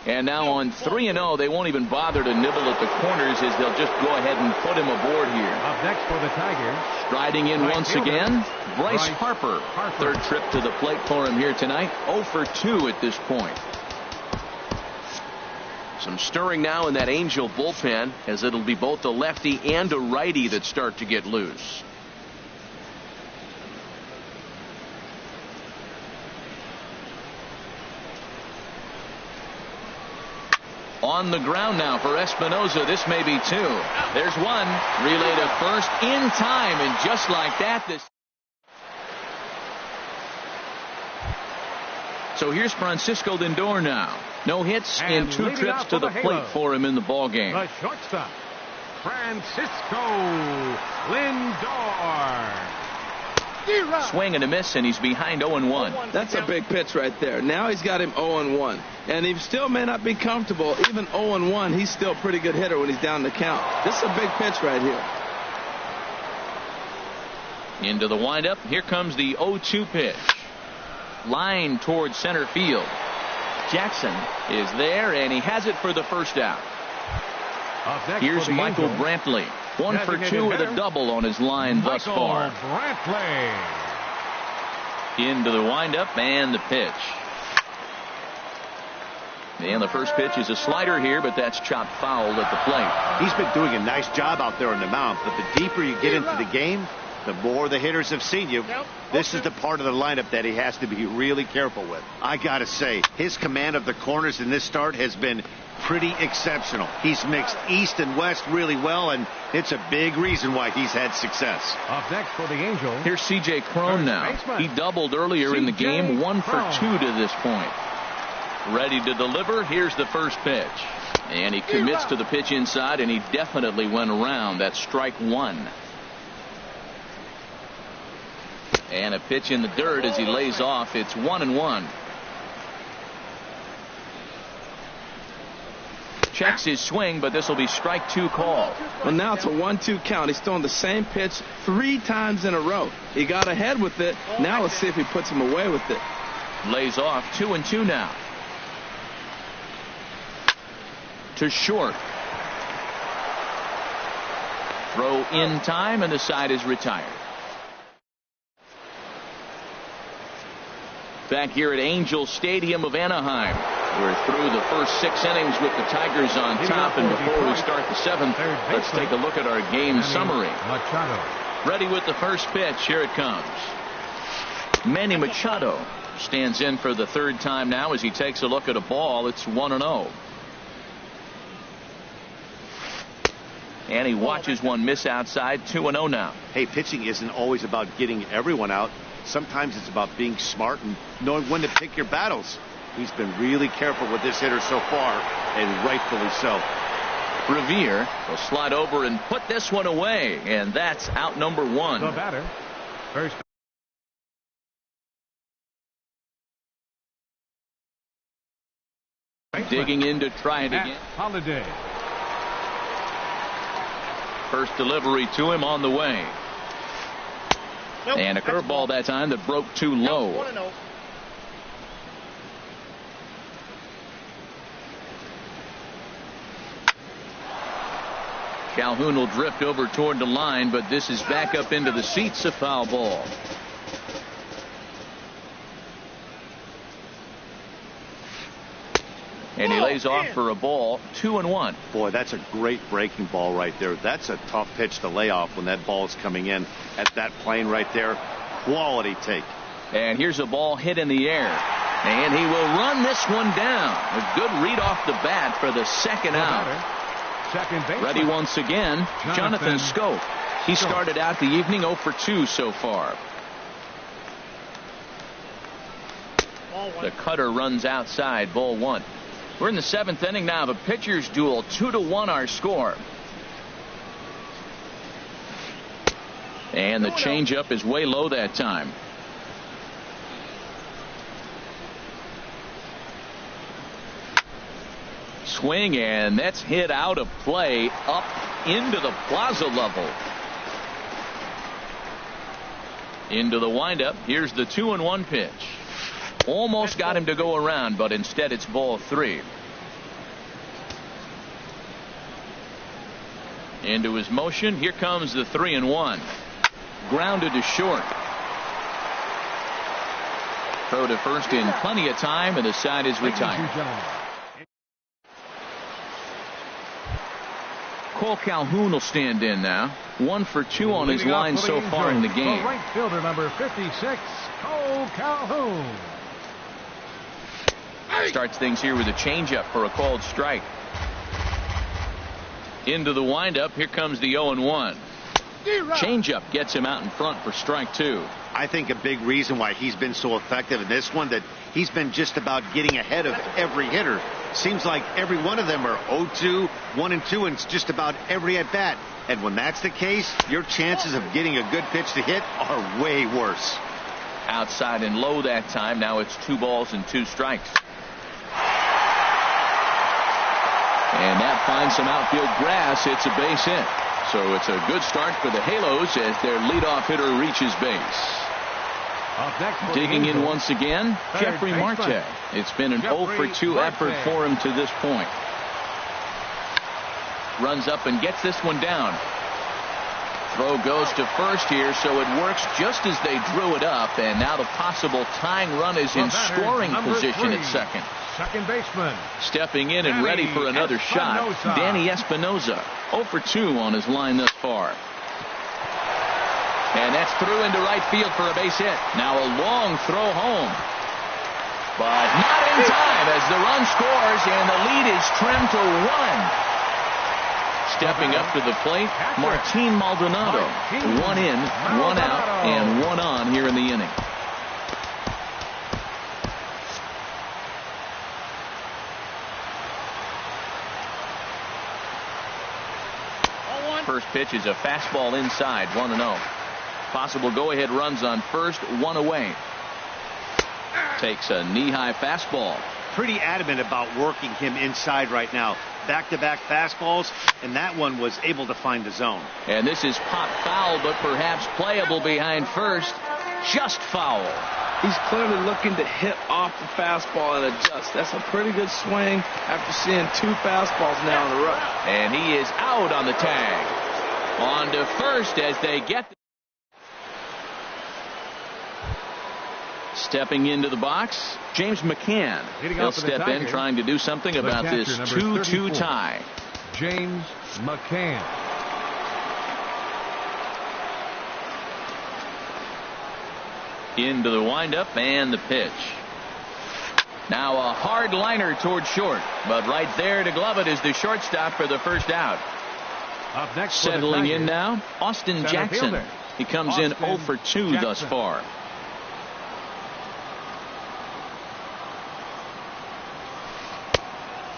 And now on 3-0, they won't even bother to nibble at the corners as they'll just go ahead and put him aboard here. Up next for the Tigers. Striding in once again, Bryce Harper. Harper. Third trip to the plate for him here tonight. 0 for 2 at this point. Some stirring now in that Angel bullpen, as it'll be both a lefty and a righty that start to get loose. On the ground now for Espinosa. This may be 2. There's 1. Relay to first in time, and just like that, this. So here's Francisco Lindor now. No hits and 2 trips to the plate for him in the ball game. The shortstop, Francisco Lindor. Swing and a miss, and he's behind 0-1. That's a big pitch right there. Now he's got him 0-1. And he still may not be comfortable. Even 0-1, he's still a pretty good hitter when he's down the count. This is a big pitch right here. Into the windup. Here comes the 0-2 pitch. Line towards center field. Jackson is there, and he has it for the first out. Here's Michael Brantley. 1 for 2 with a double on his line thus far. Brantley. Into the windup and the pitch. And the first pitch is a slider here, but that's chopped foul at the plate. He's been doing a nice job out there on the mound, but the deeper you get into the game, the more the hitters have seen you. This is the part of the lineup that he has to be really careful with. I got to say, his command of the corners in this start has been pretty exceptional. He's mixed east and west really well, and it's a big reason why he's had success. Up next for the Angels. Here's C.J. Cron now. He doubled earlier in the game. 1 for 2 to this point. Ready to deliver. Here's the first pitch. And he commits to the pitch inside, and he definitely went around. That's strike 1. And a pitch in the dirt as he lays off. It's 1-1. Checks his swing, but this will be strike 2 call. Well, now it's a 1-2 count. He's throwing the same pitch 3 times in a row. He got ahead with it. Now let's see if he puts him away with it. Lays off. 2-2 now. To short. Throw in time, and the side is retired. Back here at Angel Stadium of Anaheim. We're through the first 6 innings with the Tigers on top, and before we start the 7th, let's take a look at our game summary. Ready with the first pitch. Here it comes. Manny Machado stands in for the 3rd time now as he takes a look at a ball. It's 1-0. And he watches one miss outside. 2-0 now. Hey, pitching isn't always about getting everyone out. Sometimes it's about being smart and knowing when to pick your battles. He's been really careful with this hitter so far, and rightfully so. Revere will slide over and put this one away, and that's out number 1. The batter, first. Digging in to try it again. Holiday. First delivery to him on the way. Nope, and a curveball that time that broke too low. 1-0. Calhoun will drift over toward the line, but this is back up into the seats. A foul ball. And he lays off for a ball. 2-1. Boy, that's a great breaking ball right there. That's a tough pitch to lay off when that ball is coming in at that plane right there. Quality take. And here's a ball hit in the air. And he will run this one down. A good read off the bat for the 2nd out. Second base. Ready once again, Jonathan Schoop. He started out the evening 0 for 2 so far. The cutter runs outside. Ball 1. We're in the 7th inning now. The pitchers duel. 2-1 our score. And the changeup is way low that time. Swing, and that's hit out of play up into the plaza level. Into the windup. Here's the 2-1 pitch. Almost got him to go around, but instead it's ball 3. Into his motion. Here comes the 3-1. Grounded to short. Throw to first in plenty of time, and the side is retired. Cole Calhoun will stand in now. 1 for 2 on his line so far in the game. Right fielder number 56, Cole Calhoun. Starts things here with a changeup for a called strike. Into the windup. Here comes the 0-1. Changeup gets him out in front for strike 2. I think a big reason why he's been so effective in this one, that he's been just about getting ahead of every hitter. Seems like every one of them are 0-2, 1-2, and it's just about every at bat. And when that's the case, your chances of getting a good pitch to hit are way worse. Outside and low that time. Now it's 2 balls and 2 strikes. And that finds some outfield grass. It's a base hit. So it's a good start for the Halos as their leadoff hitter reaches base. Digging in once again, Jeffrey Marte. It's been an 0 for 2 effort for him to this point. Runs up and gets this one down. Throw goes to first here, so it works just as they drew it up, and now the possible tying run is in scoring position at second. Second baseman. Stepping in and ready for another shot, Danny Espinoza. 0 for 2 on his line thus far. And that's through into right field for a base hit. Now a long throw home. But not in time as the run scores and the lead is trimmed to 1. Stepping up to the plate, Martin Maldonado. 1 in, 1 out, and 1 on here in the inning. First pitch is a fastball inside, 1-0. Possible go-ahead runs on first, 1 away. Takes a knee-high fastball. Pretty adamant about working him inside right now. Back-to-back fastballs, and that one was able to find the zone. And this is pop foul, but perhaps playable behind first. Just foul. He's clearly looking to hit off the fastball and adjust. That's a pretty good swing after seeing 2 fastballs now in a row. And he is out on the tag. On to first as they get. Stepping into the box, James McCann. He'll step in trying to do something about this 2-2 tie. James McCann. Into the windup and the pitch. Now a hard liner toward short, but right there to glove it is the shortstop for the first out. Up next, settling in now, Austin Jackson. Fielder. He comes in 0 for 2 Jackson. thus far.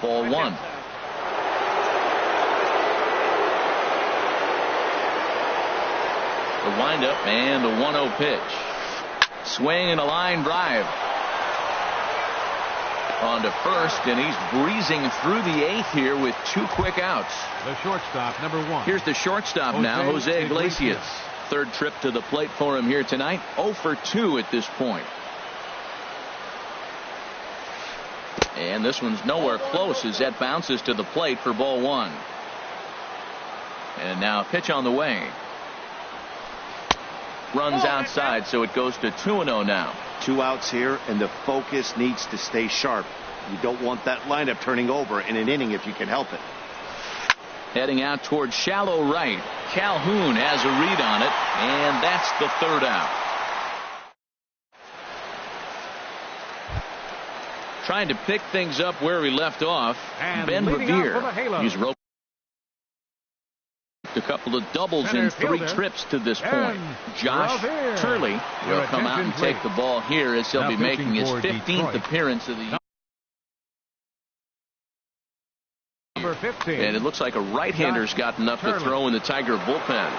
Ball 1. The windup and the 1-0 pitch. Swing and a line drive. On to first, and he's breezing through the 8th here with 2 quick outs. The shortstop, number 1. Here's the shortstop now, Jose Iglesias. Third trip to the plate for him here tonight. 0 for 2 at this point. And this one's nowhere close as that bounces to the plate for ball 1. And now pitch on the way. Runs outside, so it goes to 2-0 now. 2 outs here, and the focus needs to stay sharp. You don't want that lineup turning over in an inning if you can help it. Heading out towards shallow right. Calhoun has a read on it, and that's the 3rd out. Trying to pick things up where he left off. And Ben Revere. He's roped a couple of doubles in 3 trips to this point. Josh Turley will come out and take the ball here as he'll be making his 15th appearance of the year. Number 15. And it looks like a right-hander's got enough to throw in the Tiger bullpen.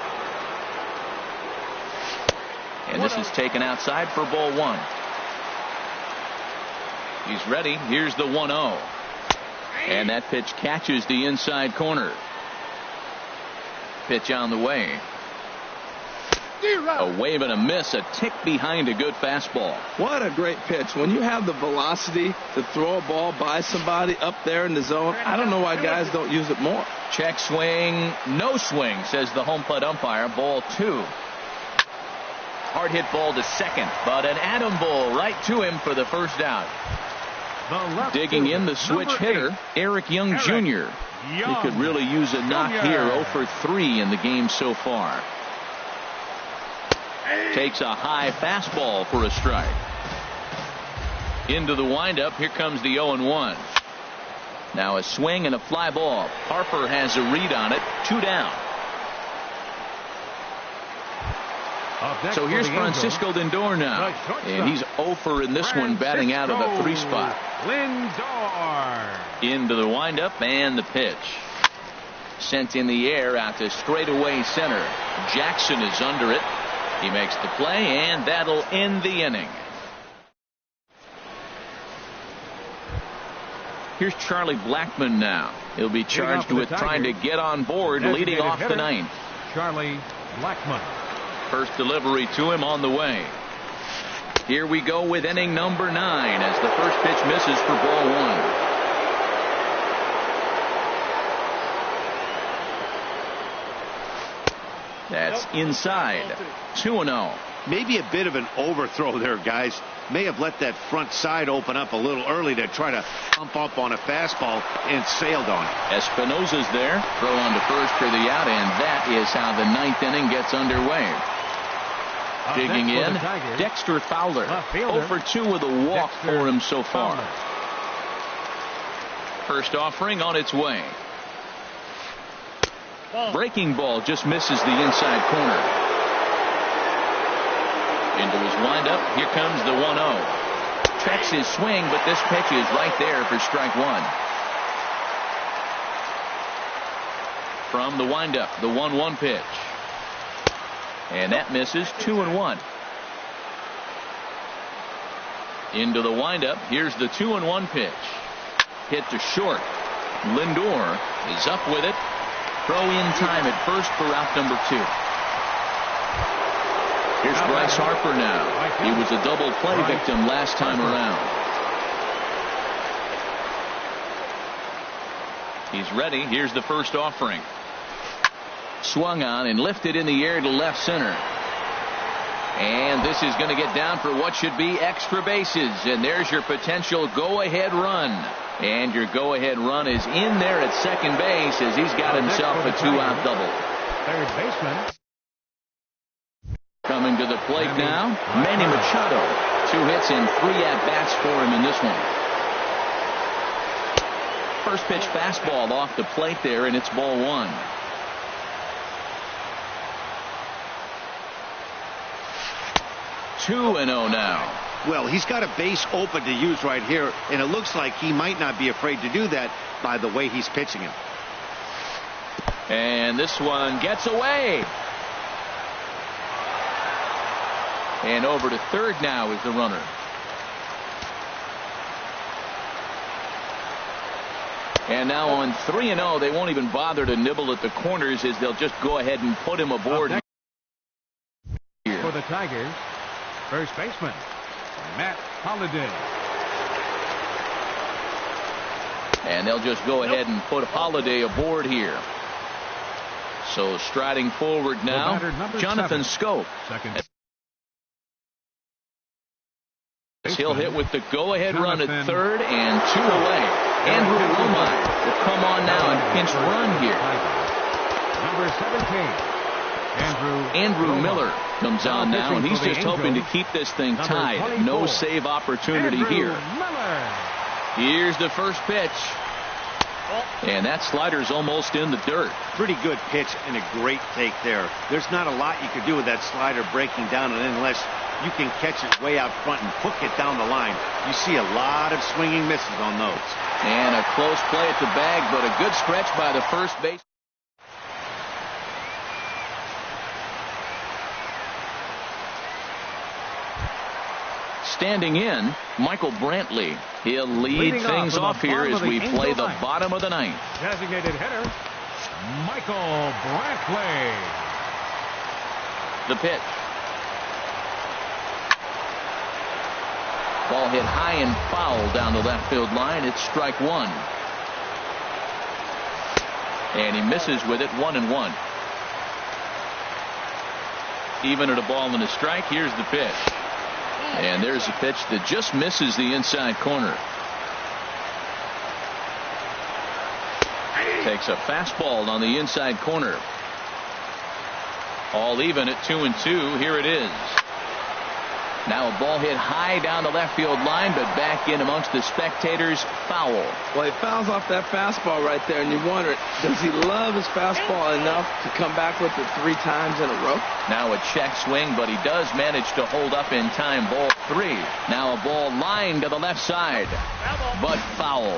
And this is taken outside for ball 1. He's ready. Here's the 1-0. And that pitch catches the inside corner. Pitch on the way. A wave and a miss, a tick behind a good fastball. What a great pitch. When you have the velocity to throw a ball by somebody up there in the zone, I don't know why guys don't use it more. Check swing, no swing, says the home plate umpire. Ball 2. Hard hit ball to second, but an atom ball right to him for the first out. Digging in the switch hitter, Eric Young Jr. He could really use a knock here. 0 for 3 in the game so far. Takes a high fastball for a strike. Into the windup. Here comes the 0-1. Now a swing and a fly ball. Harper has a read on it. 2 down. So here's Francisco Lindor now. And he's 0 for in this one, batting out of the 3 spot. Lindor. Into the windup and the pitch. Sent in the air out to straightaway center. Jackson is under it. He makes the play, and that'll end the inning. Here's Charlie Blackmon now. He'll be charged with trying to get on board, leading off the 9th. Charlie Blackmon. First delivery to him on the way. Here we go with inning number 9 as the first pitch misses for ball 1. That's inside. 2-0. Maybe a bit of an overthrow there, guys. May have let that front side open up a little early to try to pump up on a fastball and sailed on it. Espinosa's there. Throw on to first for the out, and that is how the 9th inning gets underway. Digging in, Dexter Fowler. 0 for 2 with a walk for him so far. First offering on its way. Breaking ball just misses the inside corner. Into his windup. Here comes the 1-0. Checks his swing, but this pitch is right there for strike 1. From the windup, the 1-1 pitch. And that misses. 2-1. Into the windup. Here's the 2-1 pitch. Hit to short. Lindor is up with it. Throw in time at first for out number 2. Here's Bryce Harper now. He was a double play victim last time around. He's ready. Here's the first offering. Swung on and lifted in the air to left center. And this is going to get down for what should be extra bases. And there's your potential go-ahead run. And your go-ahead run is in there at second base as he's got himself a 2-out double. Third baseman. Coming to the plate now, Manny Machado. 2 hits and 3 at-bats for him in this one. First pitch fastball off the plate there, and it's ball 1. Two and 0 now. Well, he's got a base open to use right here, and it looks like he might not be afraid to do that by the way he's pitching him. And this one gets away. And over to third now is the runner. And now on 3-0, they won't even bother to nibble at the corners as they'll just go ahead and put him aboard. For the Tigers, first baseman, Matt Holliday. And they'll just go ahead and put Holliday aboard here. So striding forward now, Jonathan Schoop. Second. He'll hit with the go-ahead run at third and 2 away. Andrew Romine will come on now and pinch run here. Number 17, Andrew Miller comes on now, and he's just hoping to keep this thing tied. No save opportunity here. Here's the first pitch. And that slider's almost in the dirt. Pretty good pitch and a great take there. There's not a lot you could do with that slider breaking down, and unless you can catch it way out front and hook it down the line, you see a lot of swinging misses on those. And a close play at the bag, but a good stretch by the first base. Standing in, Michael Brantley. He'll lead things off here as we play the bottom of the 9th. Designated hitter, Michael Brantley. the pitch. Ball hit high and foul down the left field line. It's strike one. And he misses with it, 1-1. Even at a ball and a strike, here's the pitch. And there's a pitch that just misses the inside corner. Takes a fastball on the inside corner. All even at 2-2. Here it is. Now a ball hit high down the left field line, but back in amongst the spectators. Foul. Well, he fouls off that fastball right there, and you wonder, does he love his fastball enough to come back with it 3 times in a row? Now a check swing, but he does manage to hold up in time. Ball 3. Now a ball lined to the left side, but foul.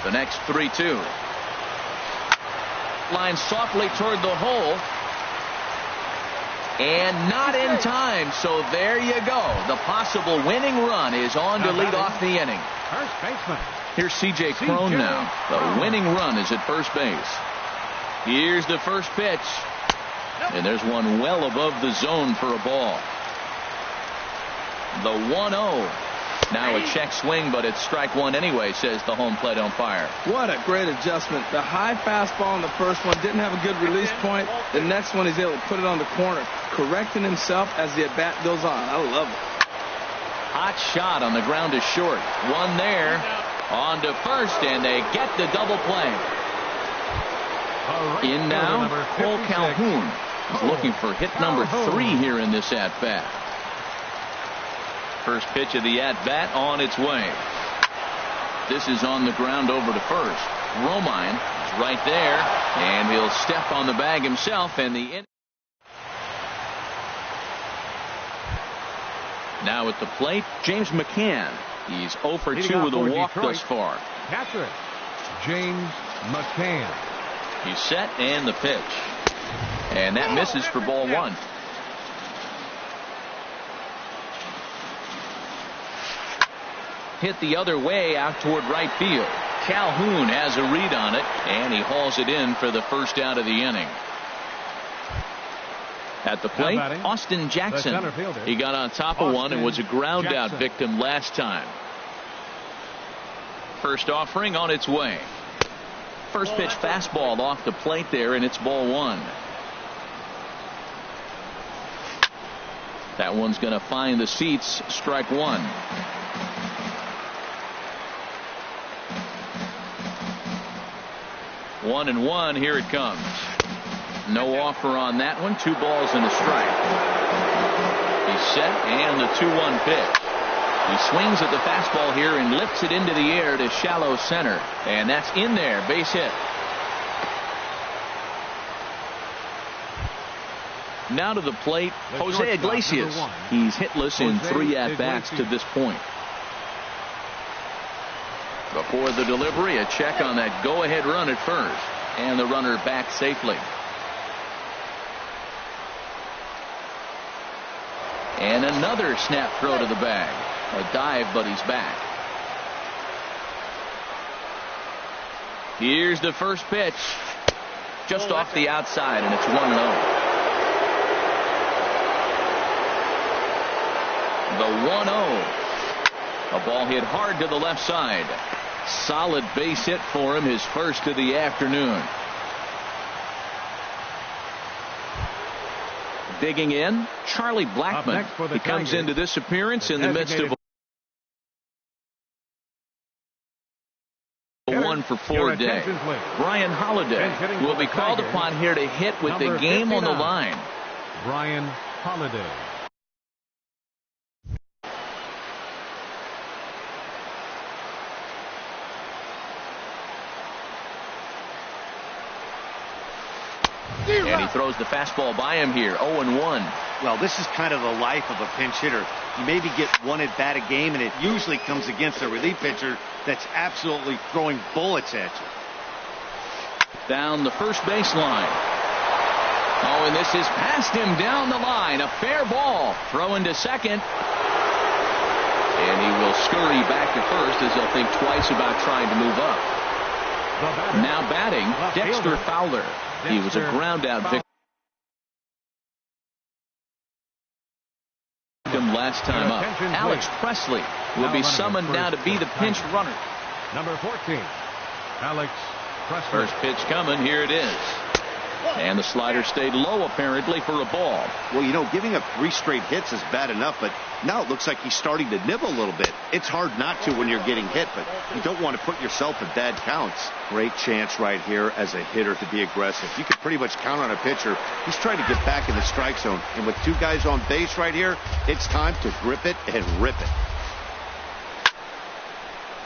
The next 3-2. Line softly toward the hole. And not in time, so there you go. The possible winning run is on to lead off the inning. First baseman. Here's C.J. Cron now. The winning run is at first base. Here's the first pitch. And there's one well above the zone for a ball. The 1-0. Now a check swing, but it's strike one anyway, says the home plate umpire. What a great adjustment. The high fastball in the first one didn't have a good release point. The next one he's able to put it on the corner, correcting himself as the at-bat goes on. I love it. Hot shot on the ground to short. One there. On to first, and they get the double play. In now, Cole Calhoun is looking for hit number 3 here in this at-bat. First pitch of the at-bat on its way. This is on the ground over to first. Romine is right there, and he'll step on the bag himself, and the now at the plate, James McCann. He's 0 for 2 with a walk thus far. Catcher, James McCann. He's set, and the pitch. And that misses for ball 1. Hit the other way out toward right field. Calhoun has a read on it, and he hauls it in for the first out of the inning. At the plate, Austin Jackson. He got on top of one and was a ground out victim last time. First offering on its way. First pitch fastball off the plate there, and it's ball 1. That one's going to find the seats. Strike 1. 1-1. Here it comes. No offer on that one. 2 balls and a strike. He's set, and the 2-1 pitch. He swings at the fastball here and lifts it into the air to shallow center, and that's in there. Base hit. Now to the plate, Jose Iglesias. He's hitless in 3 at-bats to this point. Before the delivery, a check on that go-ahead run at first, and the runner back safely. And another snap throw to the bag. A dive, but he's back. Here's the first pitch. Just off the outside, and it's 1-0. The 1-0. A ball hit hard to the left side. Solid base hit for him, his first of the afternoon. Digging in, Charlie Blackmon. He comes into this appearance in the midst of a 1-for-4 day. Brian Holiday will be called upon here to hit with the game on the line. Brian Holiday. And he throws the fastball by him here. 0-1. Well, this is kind of the life of a pinch hitter. You maybe get one at bat a game, and it usually comes against a relief pitcher that's absolutely throwing bullets at you. Down the first baseline. Oh, and this is past him down the line. A fair ball. Throw into second. And he will scurry back to first as he'll think twice about trying to move up. Now batting, Dexter Fowler. He was a ground out victim. last time up. Alex Presley will be summoned now to be the pinch runner. Number 14, Alex Presley. First pitch coming. Here it is. And the slider stayed low, apparently, for a ball. Well, you know, giving up 3 straight hits is bad enough, but now it looks like he's starting to nibble a little bit. It's hard not to when you're getting hit, but you don't want to put yourself in bad counts. Great chance right here as a hitter to be aggressive. You can pretty much count on a pitcher. He's trying to get back in the strike zone. And with 2 guys on base right here, it's time to grip it and rip it.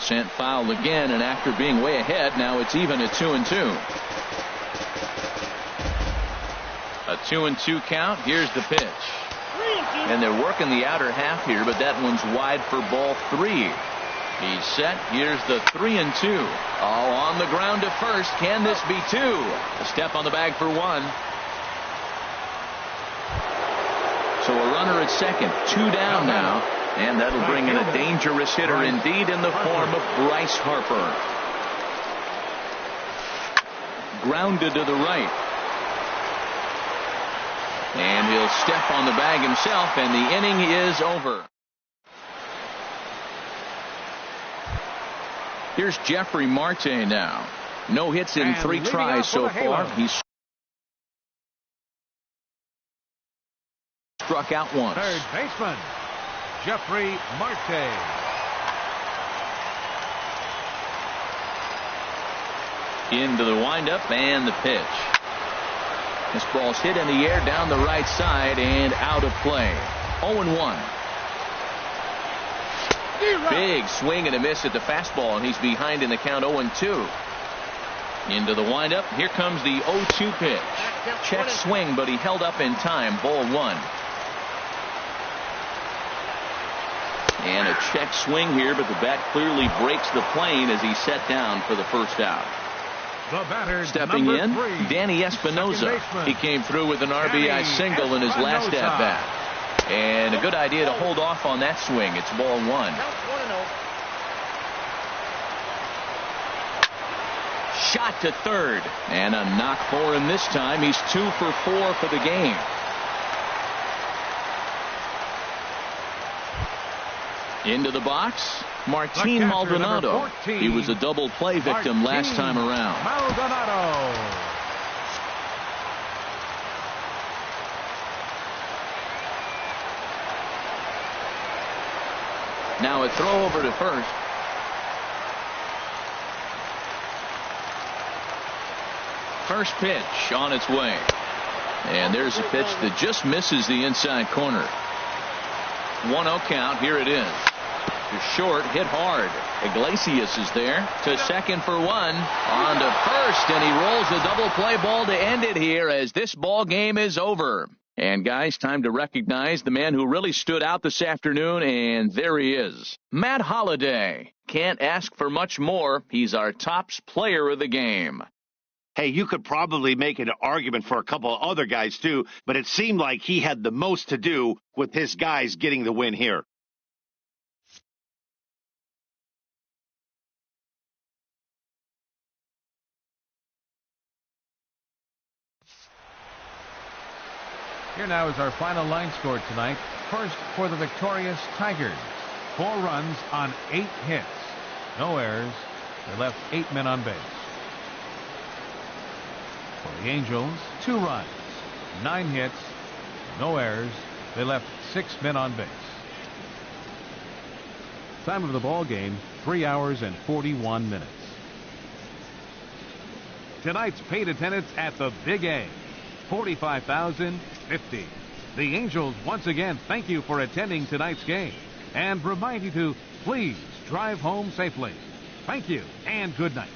Sent foul again, and after being way ahead, now it's even at 2-2. A 2-2 count. Here's the pitch. And they're working the outer half here, but that one's wide for ball 3. He's set. Here's the 3-2. All on the ground to first. Can this be 2? A step on the bag for 1. So a runner at second. 2 down now. And that'll bring in a dangerous hitter indeed in the form of Bryce Harper. Grounded to the right. And he'll step on the bag himself, and the inning is over. Here's Jeffrey Marte now. No hits in 3 tries so far. He's struck out once. Third baseman, Jeffrey Marte. Into the windup and the pitch. This ball's hit in the air down the right side and out of play. 0-1. Big swing and a miss at the fastball, and he's behind in the count 0-2. Into the windup. Here comes the 0-2 pitch. Check swing, but he held up in time. Ball 1. And a check swing here, but the bat clearly breaks the plane as he's set down for the first out. Stepping in, 3, Danny Espinosa. He came through with an RBI single in his last at-bat. And a good idea to hold off on that swing. It's ball 1. Shot to third. And a knock for him this time. He's 2 for 4 for the game. Into the box, Martin Maldonado. He was a double play victim last time around. Maldonado. Now a throw over to first. First pitch on its way. And there's a pitch that just misses the inside corner. 1-0 count. Here it is. To short, hit hard. Iglesias is there to second for 1. On to first, and he rolls a double play ball to end it here as this ball game is over. And guys, time to recognize the man who really stood out this afternoon, and there he is. Matt Holliday. Can't ask for much more. He's our tops player of the game. Hey, you could probably make an argument for a couple of other guys too, but it seemed like he had the most to do with his guys getting the win here. Here now is our final line score tonight. First for the victorious Tigers. 4 runs on 8 hits. No errors. They left 8 men on base. For the Angels, 2 runs, 9 hits, no errors. They left 6 men on base. Time of the ball game, 3 hours and 41 minutes. Tonight's paid attendance at the Big A, 45,050. The Angels once again thank you for attending tonight's game and remind you to please drive home safely. Thank you and good night.